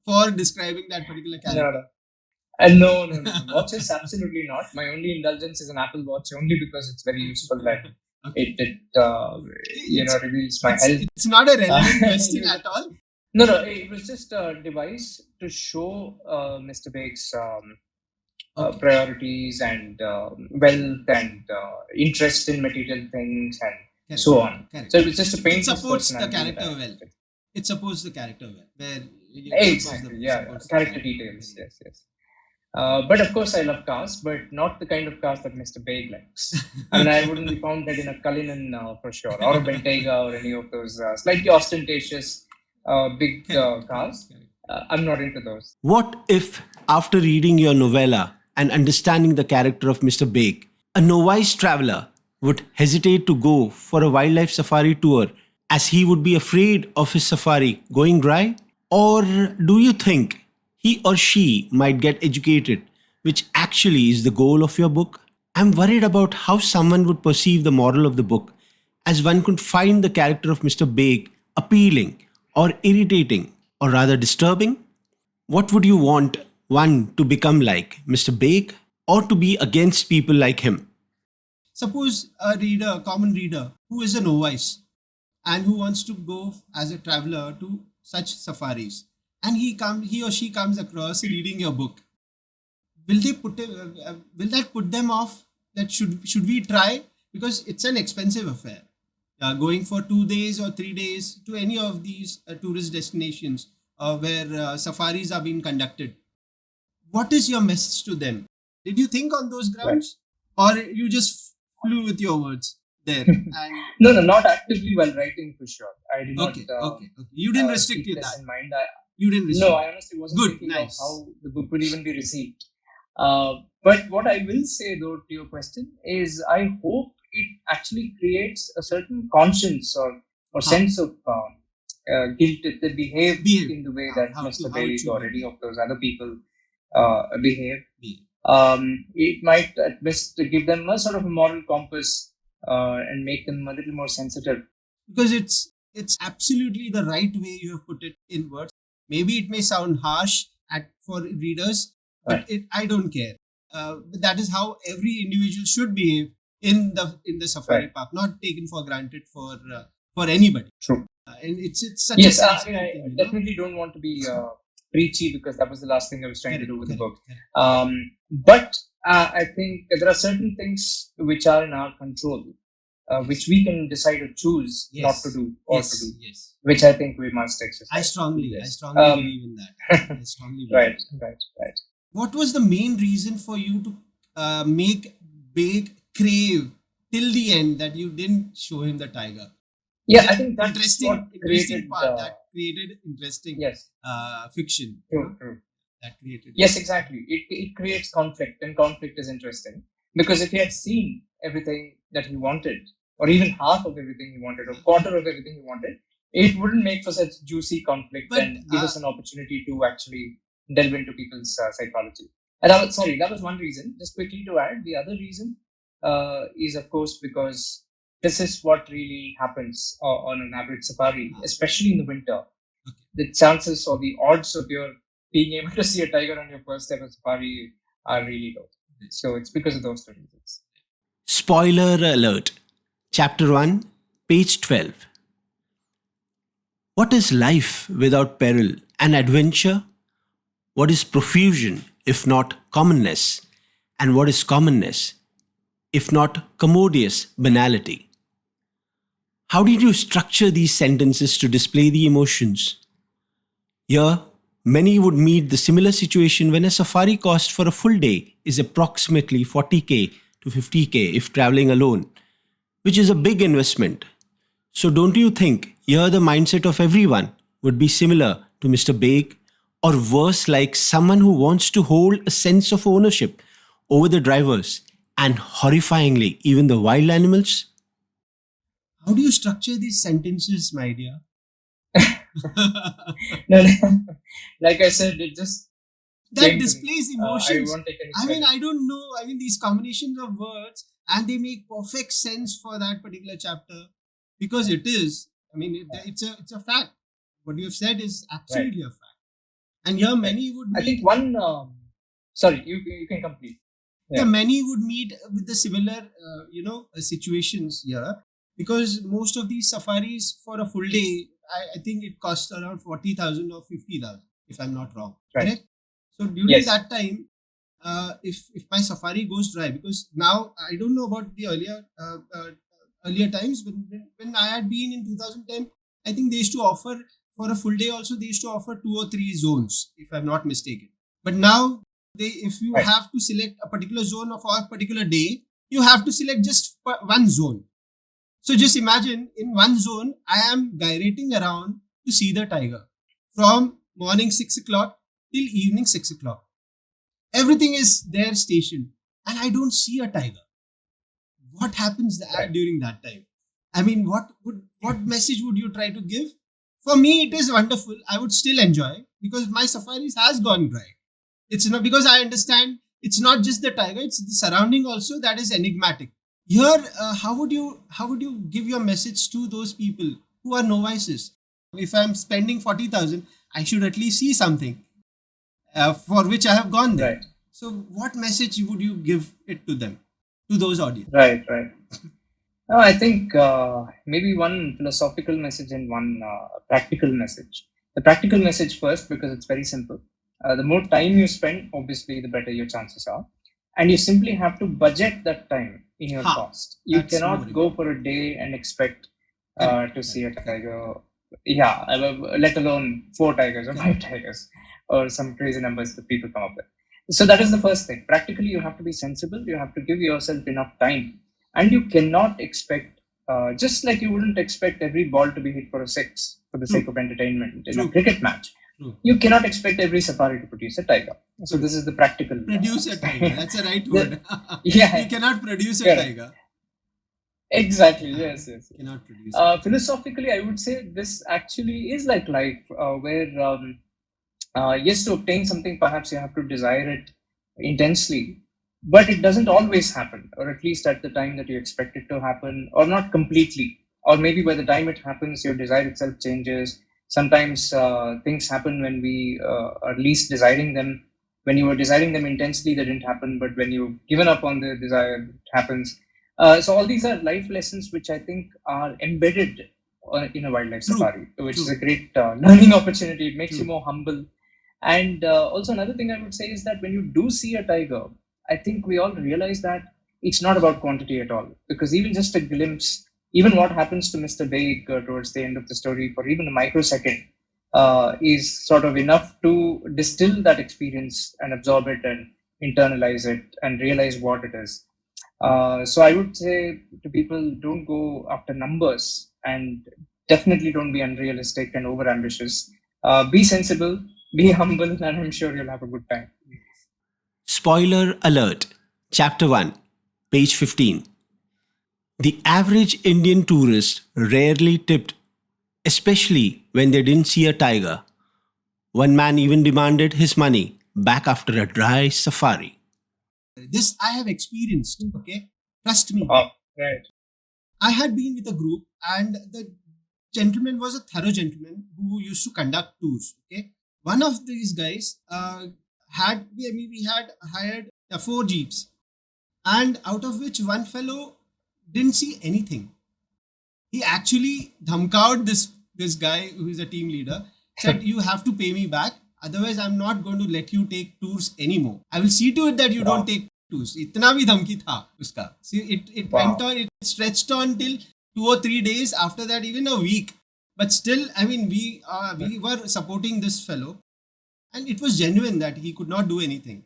for describing that particular No, no. character? No, no, no, no. Watches, absolutely not. My only indulgence is an Apple Watch only because it's very useful and Okay. It's reveals my health. it's not a relevant question User. at all. No, no, it was just a device to show Mr. Bake's Okay. priorities and wealth and interest in material things and Correct. so on. Correct. So it was just to It paint his supports the personality that I character was well. interested in. It supports the character well. Where it Exactly, yeah, yeah. supports the Character character details, very yes, yes. But of course, I love cars, but not the kind of cars that Mr. Big likes. I mean, I wouldn't be found that in a Cullinan for sure, or a Bentayga, or any of those slightly ostentatious big Correct. cars. Correct. I'm not into those. What if, after reading your novella and understanding the character of Mr. Bake, a novice traveler would hesitate to go for a wildlife safari tour as he would be afraid of his safari going dry? Or do you think he or she might get educated, which actually is the goal of your book? I'm worried about how someone would perceive the moral of the book, as one could find the character of Mr. Bake appealing or irritating or rather disturbing. What would you want one to become like, Mr. Bake, or to be against people like him? Suppose a common reader, who is a novice and who wants to go as a traveler to such safaris, and he or she comes across reading your book. Will that put them off? That should we try, because it's an expensive affair. Going for 2 days or 3 days to any of these tourist destinations where safaris are being conducted. What is your message to them? Did you think on those Right. grounds, or you just flew with your words there? And No, no, not actively while writing for sure. I do not okay. You didn't restrict keep you this that. in mind. You didn't receive No, it. I honestly wasn't Good, thinking of nice. how the book would even be received. But what I will say, though, to your question is, I hope it actually creates a certain conscience or sense of guilt if they behave in the way that Mr. How it Baig should or be any behaved. of those other people behave. Behave. It might at best give them a sort of a moral compass and make them a little more sensitive. Because it's absolutely the right way you have put it in words. Maybe it may sound harsh for readers, but Right. I don't care. But that is how every individual should behave in the safari Right. park, not taken for granted for anybody. True. And it's such Yes, a I sensitive mean, I thing, definitely don't want to be preachy because that was the last thing I was trying to do with the book. Correct. But I think there are certain things which are in our control, which we can decide or choose not to do or to do, Yes. which I think we must exercise. I strongly Yes. believe in that. I strongly believe. Right, in that. right. What was the main reason for you to make Baig crave till the end that you didn't show him the tiger? Yeah, I think that's interesting created part that created interesting yes, fiction. true. That created. Yes, exactly. It creates conflict, and conflict is interesting because if he had seen everything that he wanted, or even half of everything he wanted, or quarter of everything he wanted, it wouldn't make for such juicy conflict and give us an opportunity to actually delve into people's psychology. And that was one reason. Just quickly to add, the other reason is, of course, because this is what really happens on an average safari, especially in the winter. The chances or the odds of your being able to see a tiger on your first ever safari are really low. So it's because of those two reasons. Spoiler alert. Chapter 1, page 12. What is life without peril and adventure? What is profusion if not commonness? And what is commonness if not commodious banality? How did you structure these sentences to display the emotions? Here, many would meet the similar situation when a safari cost for a full day is approximately 40k to 50k if traveling alone, which is a big investment. So don't you think here the mindset of everyone would be similar to Mr. Baig, or worse, like someone who wants to hold a sense of ownership over the drivers and horrifyingly even the wild animals? How do you structure these sentences, my dear? No, like I said, it just that displays emotions. I won't take any I mean, credit. I don't know. I mean, these combinations of words, and they make perfect sense for that particular chapter because it is. I mean, it's a fact. What you have said is absolutely a fact. And here, many would meet. I think one. Sorry, you can complete. Yeah, many would meet with the similar, situations here because most of these safaris for a full day, I think it costs around 40,000 or 50,000, if I'm not wrong. Right. Correct? So during that time, if my safari goes dry, because now I don't know about the earlier times when I had been in 2010, I think they used to offer for a full day also they used to offer 2 or 3 zones, if I'm not mistaken. But now if you have to select a particular zone of a particular day, you have to select just one zone. So just imagine in one zone, I am gyrating around to see the tiger from morning 6 o'clock till evening 6 o'clock. Everything is there stationed and I don't see a tiger. What happens during that time? I mean, what message would you try to give? For me, it is wonderful. I would still enjoy because my safaris has gone dry. It's not because I understand it's not just the tiger, it's the surrounding also that is enigmatic. Here, how would you give your message to those people who are novices? If I'm spending 40,000, I should at least see something for which I have gone there. Right. So, what message would you give it to them, to those audience? Right. No, I think maybe one philosophical message and one practical message. The practical message first, because it's very simple. The more time you spend, obviously, the better your chances are. And you simply have to budget that time in your cost. You cannot go for a day and expect to see a tiger. Yeah, let alone 4 tigers or 5 tigers or some crazy numbers that people come up with. So that is the first thing. Practically, you have to be sensible. You have to give yourself enough time. And you cannot expect, just like you wouldn't expect every ball to be hit for a 6 for the sake of entertainment in a cricket match. True. you cannot expect every safari to produce a tiger. So True. this is the practical. Produce a tiger. That's the right The- word. yeah, You cannot produce a correct. tiger. Exactly. Yes. Yes. Cannot produce a tiger. Philosophically, I would say this actually is like life, where yes, to obtain something, perhaps you have to desire it intensely, but it doesn't always happen, or at least at the time that you expect it to happen, or not completely. Or maybe by the time it happens, your desire itself changes. Sometimes things happen when we are least desiring them. When you were desiring them intensely, they didn't happen, but when you've given up on the desire, it happens. So all these are life lessons which I think are embedded in a wildlife True. safari, which is True. a great learning opportunity. It makes you True. more humble. And also another thing I would say is that when you do see a tiger, I think we all realize that it's not about quantity at all. Because even just a glimpse, even what happens to Mr. Big towards the end of the story for even a microsecond is sort of enough to distill that experience and absorb it and internalize it and realize what it is. So I would say to people, don't go after numbers and definitely don't be unrealistic and over ambitious. Be sensible, be humble, and I'm sure you'll have a good time. Spoiler alert. Chapter 1, page 15. The average Indian tourist rarely tipped, especially when they didn't see a tiger. One man even demanded his money back after a dry safari. This I have experienced, okay? Trust me. Oh, right. I had been with a group, and the gentleman was a thorough gentleman who used to conduct tours. Okay, one of these guys we had hired four jeeps, and out of which one fellow didn't see anything. He actually dhamkawed this guy who is a team leader. Said, "You have to pay me back. Otherwise, I'm not going to let you take tours anymore. I will see to it that you don't take tours." इतना भी धमकी था उसका. See, it went on. It stretched on till 2 or 3 days. After that, even a week. But still, I mean, we were supporting this fellow, and it was genuine that he could not do anything.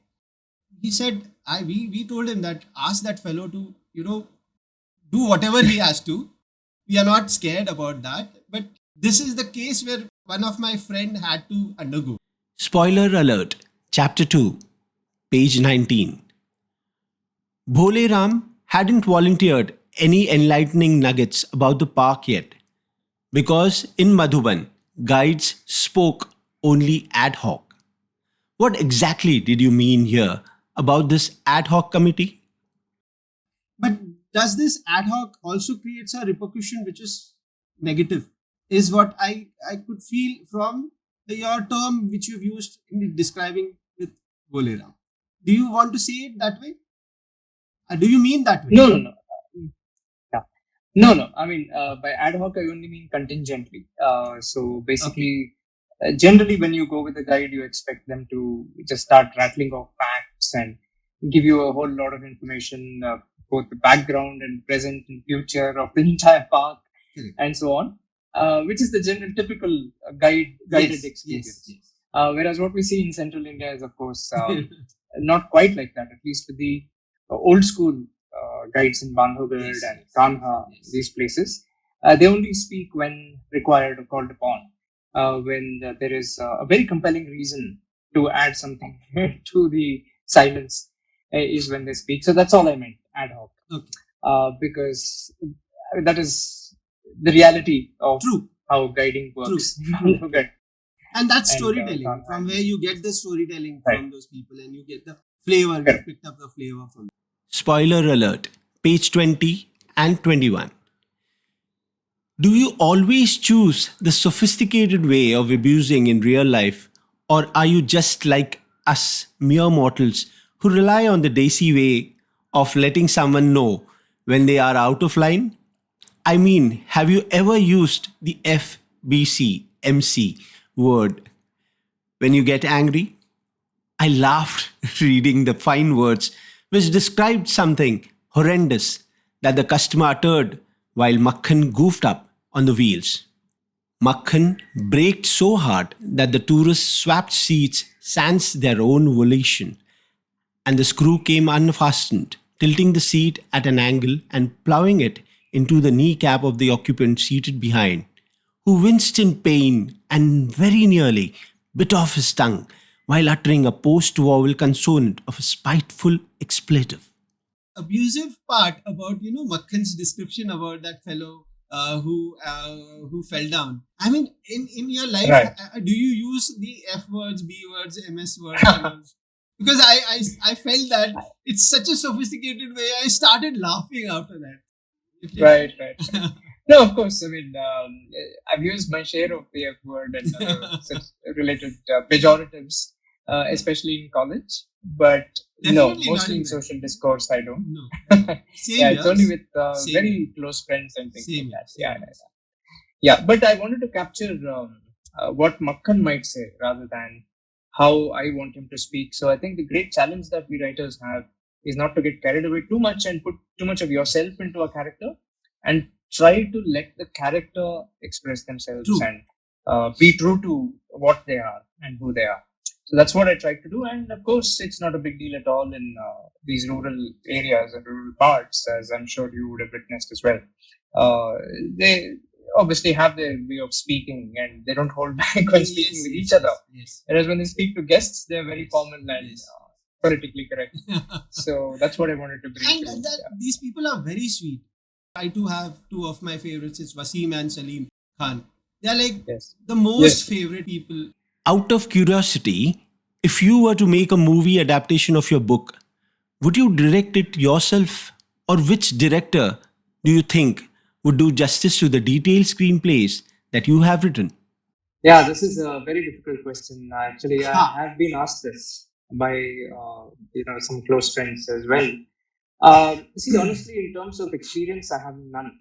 He said, we told him that ask that fellow to do whatever he has to. We are not scared about that. But this is the case where one of my friend had to undergo. Spoiler alert. Chapter 2, page 19. Bhole Ram hadn't volunteered any enlightening nuggets about the park yet, because in Madhuban, guides spoke only ad hoc. What exactly did you mean here about this ad hoc committee? But does this ad hoc also creates a repercussion which is negative? Is what I could feel from your term which you've used in describing with Bolera. Do you want to say it that way? Do you mean that way? No, no, no. Yeah. No, no. I mean, by ad hoc, I only mean contingently. So basically, generally, when you go with a guide, you expect them to just start rattling off facts and give you a whole lot of information, both the background and present and future of the entire park, and so on, which is the general typical guided experience. Yes. Whereas what we see in Central India is, of course, not quite like that. At least with the old school guides in Bandhavgarh and Kanha, these places, they only speak when required or called upon. When there is a very compelling reason to add something to the silence, is when they speak. So that's all I meant, ad hoc. Okay. Because that is the reality of how guiding works. Okay. And that's storytelling, from where you get the storytelling from those people and you get the flavor, you picked up the flavor from. Spoiler alert, page 20 and 21. Do you always choose the sophisticated way of abusing in real life, or are you just like us mere mortals who rely on the desi way of letting someone know when they are out of line? I mean, have you ever used the FBC word when you get angry? I laughed reading the fine words which described something horrendous that the customer uttered while Makhan goofed up on the wheels. Makhan braked so hard that the tourists swapped seats sans their own volition, and the screw came unfastened, tilting the seat at an angle and ploughing it into the kneecap of the occupant seated behind, who winced in pain and very nearly bit off his tongue while uttering a post-vowel consonant of a spiteful expletive. Abusive part about Makhan's description about that fellow who fell down. I mean, in your life, Right. do you use the F words, B words, MS words? Because I felt that it's such a sophisticated way. I started laughing after that. Right. No, of course. I mean, I've used my share of the F word and such related pejoratives, especially in college. But Definitely mostly not in social discourse, I don't. No. Same Yeah, it's only here. with Same. very close friends and things Same like that. here. Yeah. Yeah, but I wanted to capture what Makhan might say rather than how I want him to speak. So I think the great challenge that we writers have is not to get carried away too much and put too much of yourself into a character, and try to let the character express themselves True. and be true to what they are and who they are. So that's what I tried to do. And of course, it's not a big deal at all in these rural areas and rural parts, as I'm sure you would have witnessed as well. They obviously have their way of speaking and they don't hold back when speaking with each other. Yes. Whereas when they speak to guests, they're very formal and Yes. politically correct. So that's what I wanted to bring And to. these people are very sweet. I too have two of my favorites. It's Wasim and Salim Khan. They are like the most favorite people. Out of curiosity, if you were to make a movie adaptation of your book, would you direct it yourself? Or which director do you think would do justice to the detailed screenplays that you have written? Yeah, this is a very difficult question. Actually, I have been asked this by some close friends as well. See, honestly, in terms of experience, I have none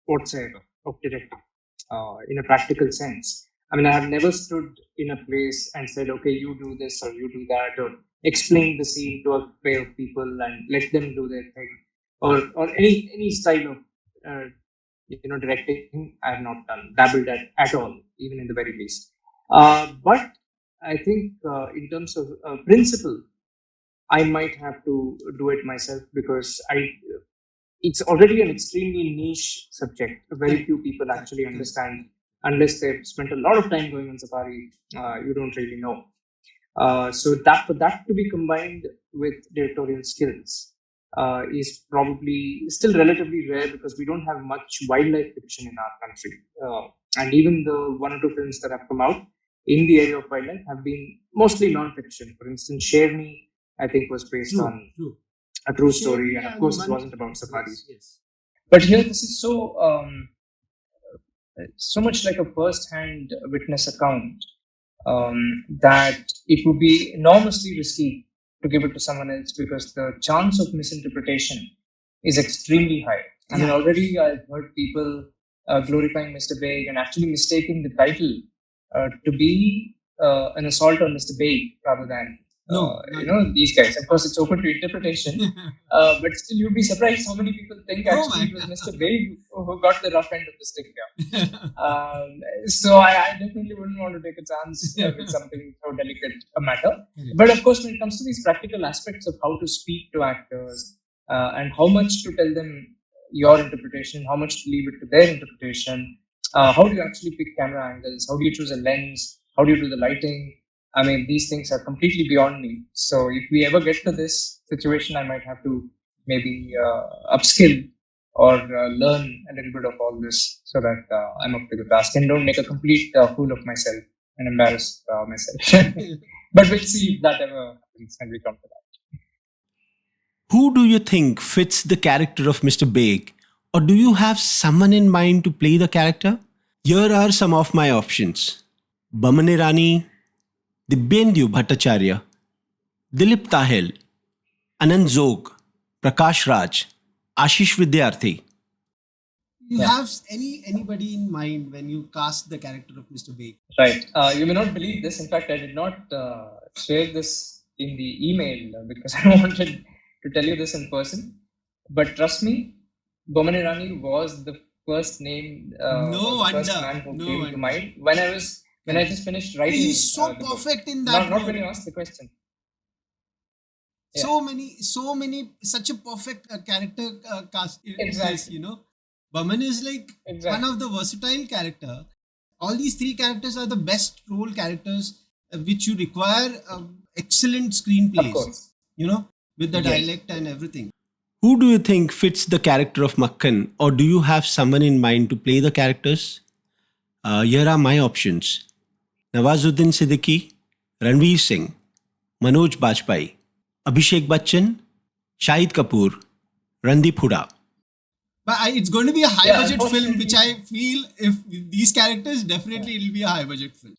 whatsoever of directing in a practical sense. I mean, I have never stood in a place and said, okay, you do this or you do that, or explain the scene to a pair of people and let them do their thing, or any style of directing. I have not done dabbled at all, even in the very least. But I think in terms of principle, I might have to do it myself because it's already an extremely niche subject. Very few people actually understand unless they've spent a lot of time going on safari. You don't really know. So that for that to be combined with directorial skills is probably still relatively rare because we don't have much wildlife fiction in our country. And even the one or two films that have come out in the area of wildlife have been mostly non-fiction. For instance, Share Me, I think, was based on a true story, and of course, it wasn't about safaris. Yes. But here, this is so much like a first-hand witness account that it would be enormously risky to give it to someone else because the chance of misinterpretation is extremely high. I mean, already I've heard people glorifying Mr. Beg and actually mistaking the title to be an assault on Mr. Beg rather than these guys. Of course, it's open to interpretation, but still, you'd be surprised how many people think actually it was Mr. Beg who got the rough end of the stick here. So I definitely wouldn't want to take a chance with something so delicate a matter. But of course, when it comes to these practical aspects of how to speak to actors and how much to tell them your interpretation, how much to leave it to their interpretation, how do you actually pick camera angles, how do you choose a lens, how do you do the lighting? I mean, these things are completely beyond me. So if we ever get to this situation, I might have to maybe upskill or learn a little bit of all this so that I'm up to the task and don't make a complete fool of myself and embarrass myself. But we'll see if that ever happens when we come to that. Who do you think fits the character of Mr. Beg? Or do you have someone in mind to play the character? Here are some of my options. Bamane Rani, Dibyendu Bhattacharya, Dilip Tahil, Anand Zog, Prakash Raj, Ashish Vidyarthi. You have anybody in mind when you cast the character of Mr. Beg? Right. You may not believe this. In fact, I did not share this in the email because I wanted to tell you this in person. But trust me, Bomani Rani was the first name, first man who came to mind when I just finished writing. He's so perfect in that. Not when you asked the question. Yeah. So many, such a perfect character cast. Exactly. Baman is like one of the versatile character. All these three characters are the best role characters which you require excellent Of screenplays, course. you know, with the Yes. dialect and everything. Who do you think fits the character of Makkan, or do you have someone in mind to play the characters? Here are my options: Nawazuddin Siddiqui, Ranveer Singh, Manoj Bajpayee, Abhishek Bachchan, Shahid Kapoor, Randeep Hooda. But it's going to be a high Yeah, budget film, which unfortunately, I feel if these characters, definitely it'll be a high budget film.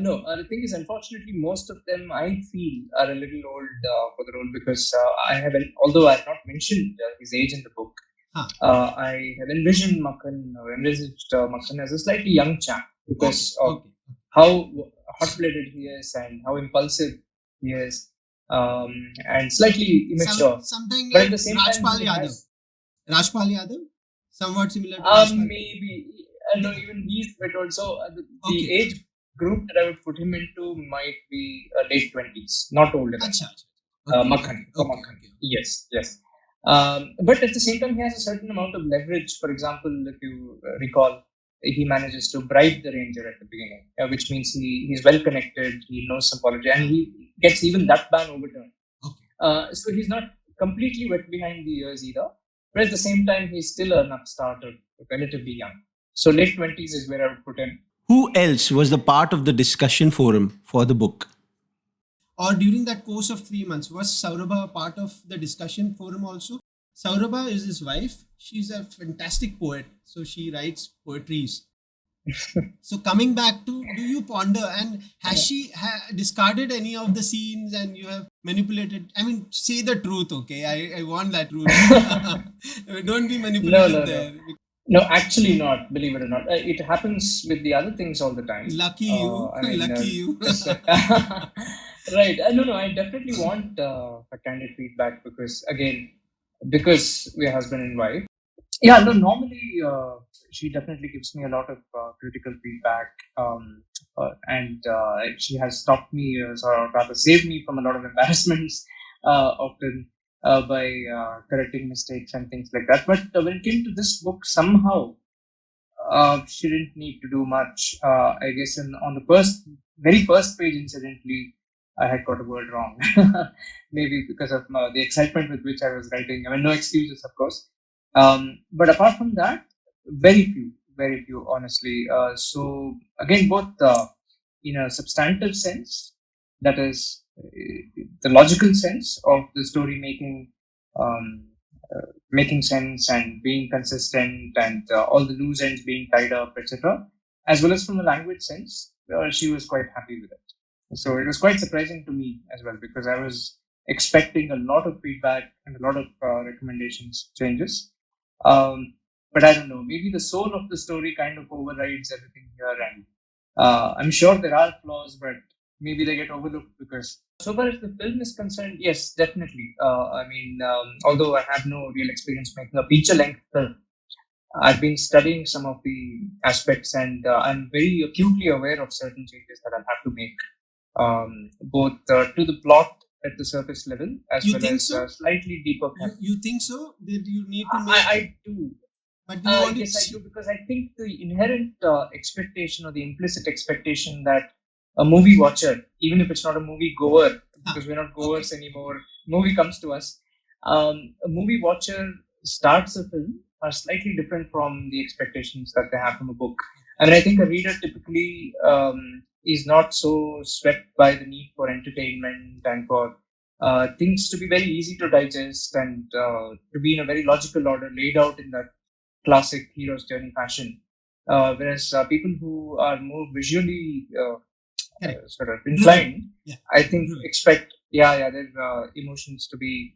no. The thing is, unfortunately, most of them I feel are a little old for the role because I haven't, although I have not mentioned his age in the book, Huh. I have envisaged Makhan as a slightly young chap because Okay. of Okay. how hot-blooded he is and how impulsive he is, and slightly immature. Something But at like the same time, Rajpal he Yadav. has Rajpal Yadav? Somewhat similar to Rajpal. maybe no, even he's bit old. So the Okay. age group that I would put him into might be late 20s, not older than Acha, that. acha. Okay, Makhan, for okay, Makhan. okay. Yes, yes. But at the same time, he has a certain amount of leverage. For example, if you recall, he manages to bribe the ranger at the beginning, which means he's well connected, he knows some politics, and he gets even that ban overturned. Okay. So he's not completely wet behind the ears either, but at the same time, he's still an upstart, relatively young. So late 20s is where I would put him. Who else was the part of the discussion forum for the book? Or during that course of 3 months, was Saurabha a part of the discussion forum also? Saurabha is his wife. She's a fantastic poet. So she writes poetries. So coming back to, do you ponder, and has she discarded any of the scenes and you have manipulated? I mean, say the truth, okay? I want that truth. Don't be No, manipulative no, no. there. No, actually not, believe it or not. It happens with the other things all the time. Lucky you. I mean, Lucky you. just right. No, no, I definitely want a candid feedback because, again, because we're husband and wife. Yeah, no, normally she definitely gives me a lot of critical feedback, and she has stopped me, or rather saved me from a lot of embarrassments, often by correcting mistakes and things like that. But when it came to this book, somehow she didn't need to do much. I guess on the very first page, incidentally, I had got a word wrong. Maybe because of the excitement with which I was writing. I mean, no excuses, of course. But apart from that, very few, honestly. So again, both in a substantive sense, that is the logical sense of the story um, making sense and being consistent and all the loose ends being tied up, etc. As well as from the language sense, she was quite happy with it. So it was quite surprising to me as well because I was expecting a lot of feedback and a lot of recommendations, changes. But I don't know, maybe the soul of the story kind of overrides everything here. And I'm sure there are flaws, but maybe they get overlooked because so far as the film is concerned, yes, definitely. I mean, although I have no real experience making a feature length film, I've been studying some of the aspects and I'm very acutely aware of certain changes that I'll have to make, both to the plot at the surface level as You well think as so? slightly deeper. You think so? That you need to make. I do. But do you want Yes, I to? do because I think the inherent expectation or the implicit expectation that a movie watcher, even if it's not a movie goer, because we're not goers anymore, movie comes to us. A movie watcher starts a film are slightly different from the expectations that they have from a book. I mean, I think a reader typically is not so swept by the need for entertainment and for things to be very easy to digest and to be in a very logical order laid out in that classic hero's journey fashion. Whereas people who are more visually sort of inclined, Yeah. I think expect their emotions to be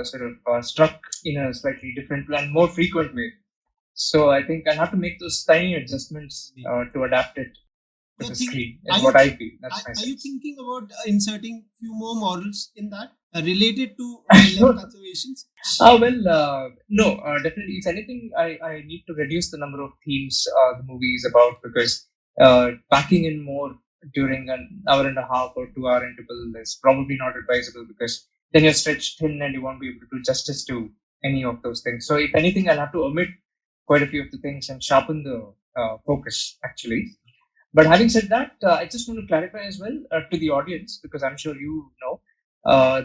sort of struck in a slightly different and more frequent way. So I think I'll have to make those tiny adjustments to adapt it to the screen. Is what I feel. That's my Are you sense. thinking about inserting few more morals in that related to wildlife conservations? No, definitely. If anything, I need to reduce the number of themes the movie is about because packing in more during an hour and a half or 2 hour interval is probably not advisable because then you're stretched thin and you won't be able to do justice to any of those things. So, if anything, I'll have to omit quite a few of the things and sharpen the focus actually. But having said that, I just want to clarify as well to the audience, because I'm sure you know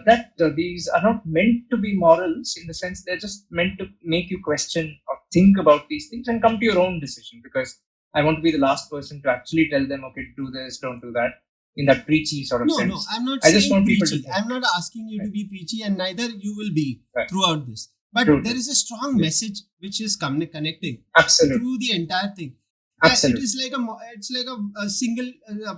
that these are not meant to be morals in the sense they're just meant to make you question or think about these things and come to your own decision. Because I want to be the last person to actually tell them, okay, do this, don't do that, in that preachy sort of No, no, sense. I'm not I just saying want people to preachy. think. I'm not asking you to be preachy, and neither you will be Right. throughout this. But True. there is a strong message which is connecting Absolutely. through the entire thing. Absolutely. It is like a single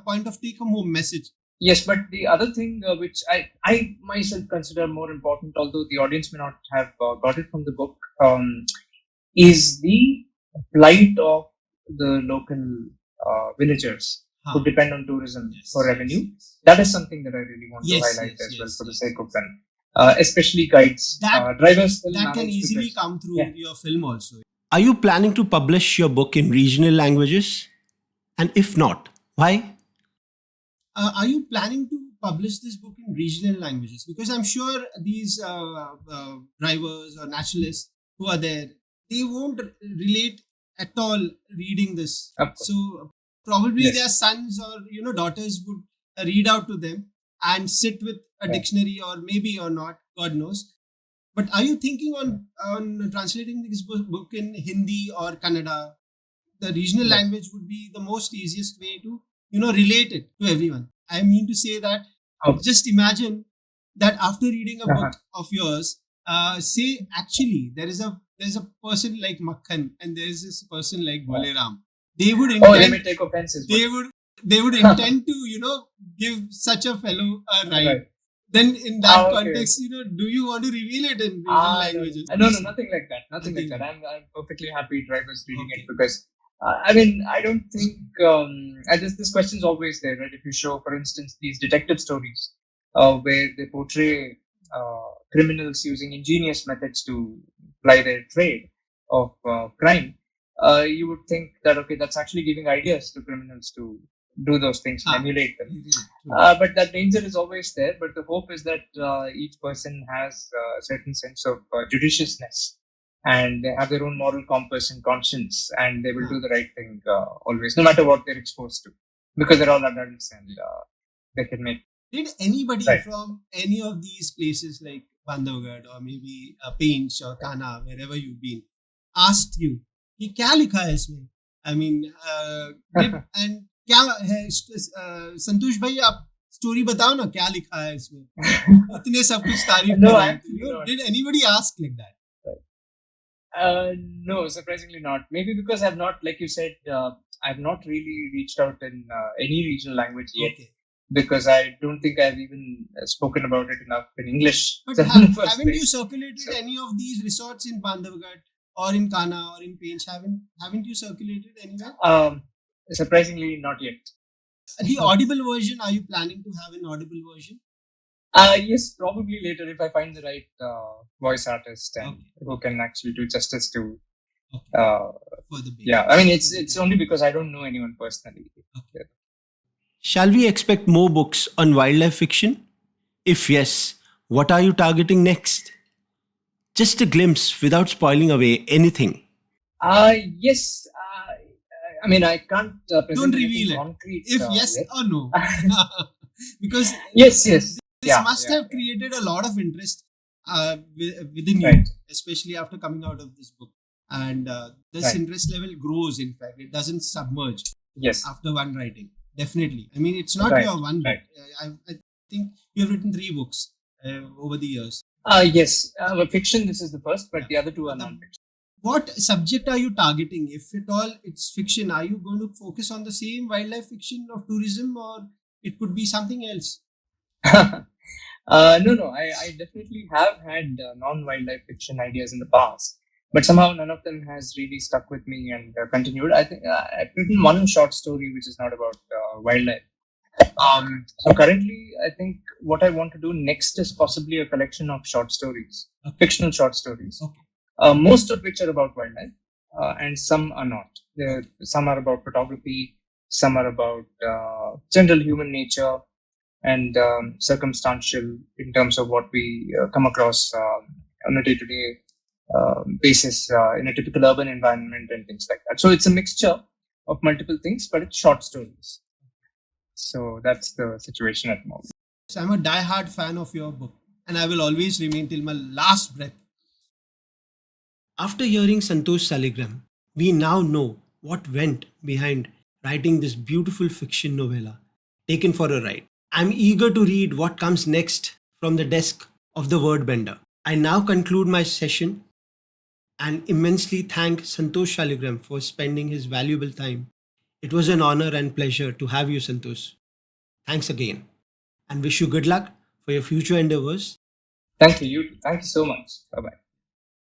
point of take home message. Yes, but the other thing which I myself consider more important, although the audience may not have got it from the book, is the plight of the local villagers who depend on tourism for revenue. That is something that I really want to highlight as well for the sake of them. Especially guides, drivers. That can easily come through your film also. Are you planning to publish your book in regional languages? And if not, why? Are you planning to publish this book in regional languages? Because I'm sure these drivers or naturalists who are there, they won't relate at all reading this. So probably their sons or daughters would read out to them and sit with a dictionary, or maybe or not, God knows. But are you thinking on translating this book in Hindi or Kannada? The regional language would be the most easiest way to relate it to everyone. I mean to say that just imagine that after reading a book of yours, say actually there's a person like Makhan and there's this person like Boleram. They would intend, they may take offenses. They would intend to give such a fellow a ride. Right. Then in that context, do you want to reveal it in regional languages? No, nothing like that. Nothing like that. I'm perfectly happy drivers reading it, because I mean, I don't think this question's always there, right? If you show, for instance, these detective stories where they portray criminals using ingenious methods to ply their trade of crime, you would think that, okay, that's actually giving ideas to criminals to do those things and emulate them. But that danger is always there. But the hope is that each person has a certain sense of judiciousness, and they have their own moral compass and conscience, and they will do the right thing always, no matter what they're exposed to, because they're all adults and they can make. Did anybody from any of these places like Bandhavgarh or maybe Painch or Kana, wherever you've been, asked you, "Ye kya likha hai isme?" I mean, and क्या है संतोष भाई आप story बताओ ना क्या लिखा है इसमें इतने सब कुछ तारीफ did anybody ask like that? No, surprisingly not. Maybe because I've not, like you said, I've not really reached out in any regional language yet. Okay. Because I don't think I've even spoken about it enough in English. But haven't you circulated any of these resorts in Bandhavgarh or in Kana or in Painch? Haven't you circulated anywhere? Surprisingly, not yet. The audible version, are you planning to have an audible version? Yes, probably later if I find the right voice artist and who can actually do justice to. I mean, it's only because I don't know anyone personally. Okay. Shall we expect more books on wildlife fiction? If yes, what are you targeting next? Just a glimpse without spoiling away anything. Yes. I mean, I can't don't reveal it. Concrete, if yes or no. Because yes. This must have created a lot of interest within you, especially after coming out of this book. And this interest level grows, in fact. It doesn't submerge after one writing. Definitely. I mean, it's not your one book. I think you have written 3 books over the years. Yes. Fiction, this is the first, but the other 2 are non-fiction. What subject are you targeting? If at all it's fiction, are you going to focus on the same wildlife fiction of tourism, or it could be something else? No. I definitely have had non-wildlife fiction ideas in the past, but somehow none of them has really stuck with me and continued. I think I've written one short story which is not about wildlife. So currently, I think what I want to do next is possibly a collection of short stories, fictional short stories. Okay. Most of which are about wildlife, and some are not. Some are about photography, some are about general human nature and circumstantial in terms of what we come across on a day-to-day basis in a typical urban environment and things like that. So it's a mixture, of multiple things, but it's short stories. So that's the situation at the moment. So I'm a die-hard fan of your book, and I will always remain till my last breath. After hearing Santosh Saligram, we now know what went behind writing this beautiful fiction novella, Taken for a Ride. I'm eager to read what comes next from the desk of the Wordbender. I now conclude my session and immensely thank Santosh Saligram for spending his valuable time. It was an honor and pleasure to have you, Santosh. Thanks again, and wish you good luck for your future endeavors. Thank you. Thank you so much. Bye bye.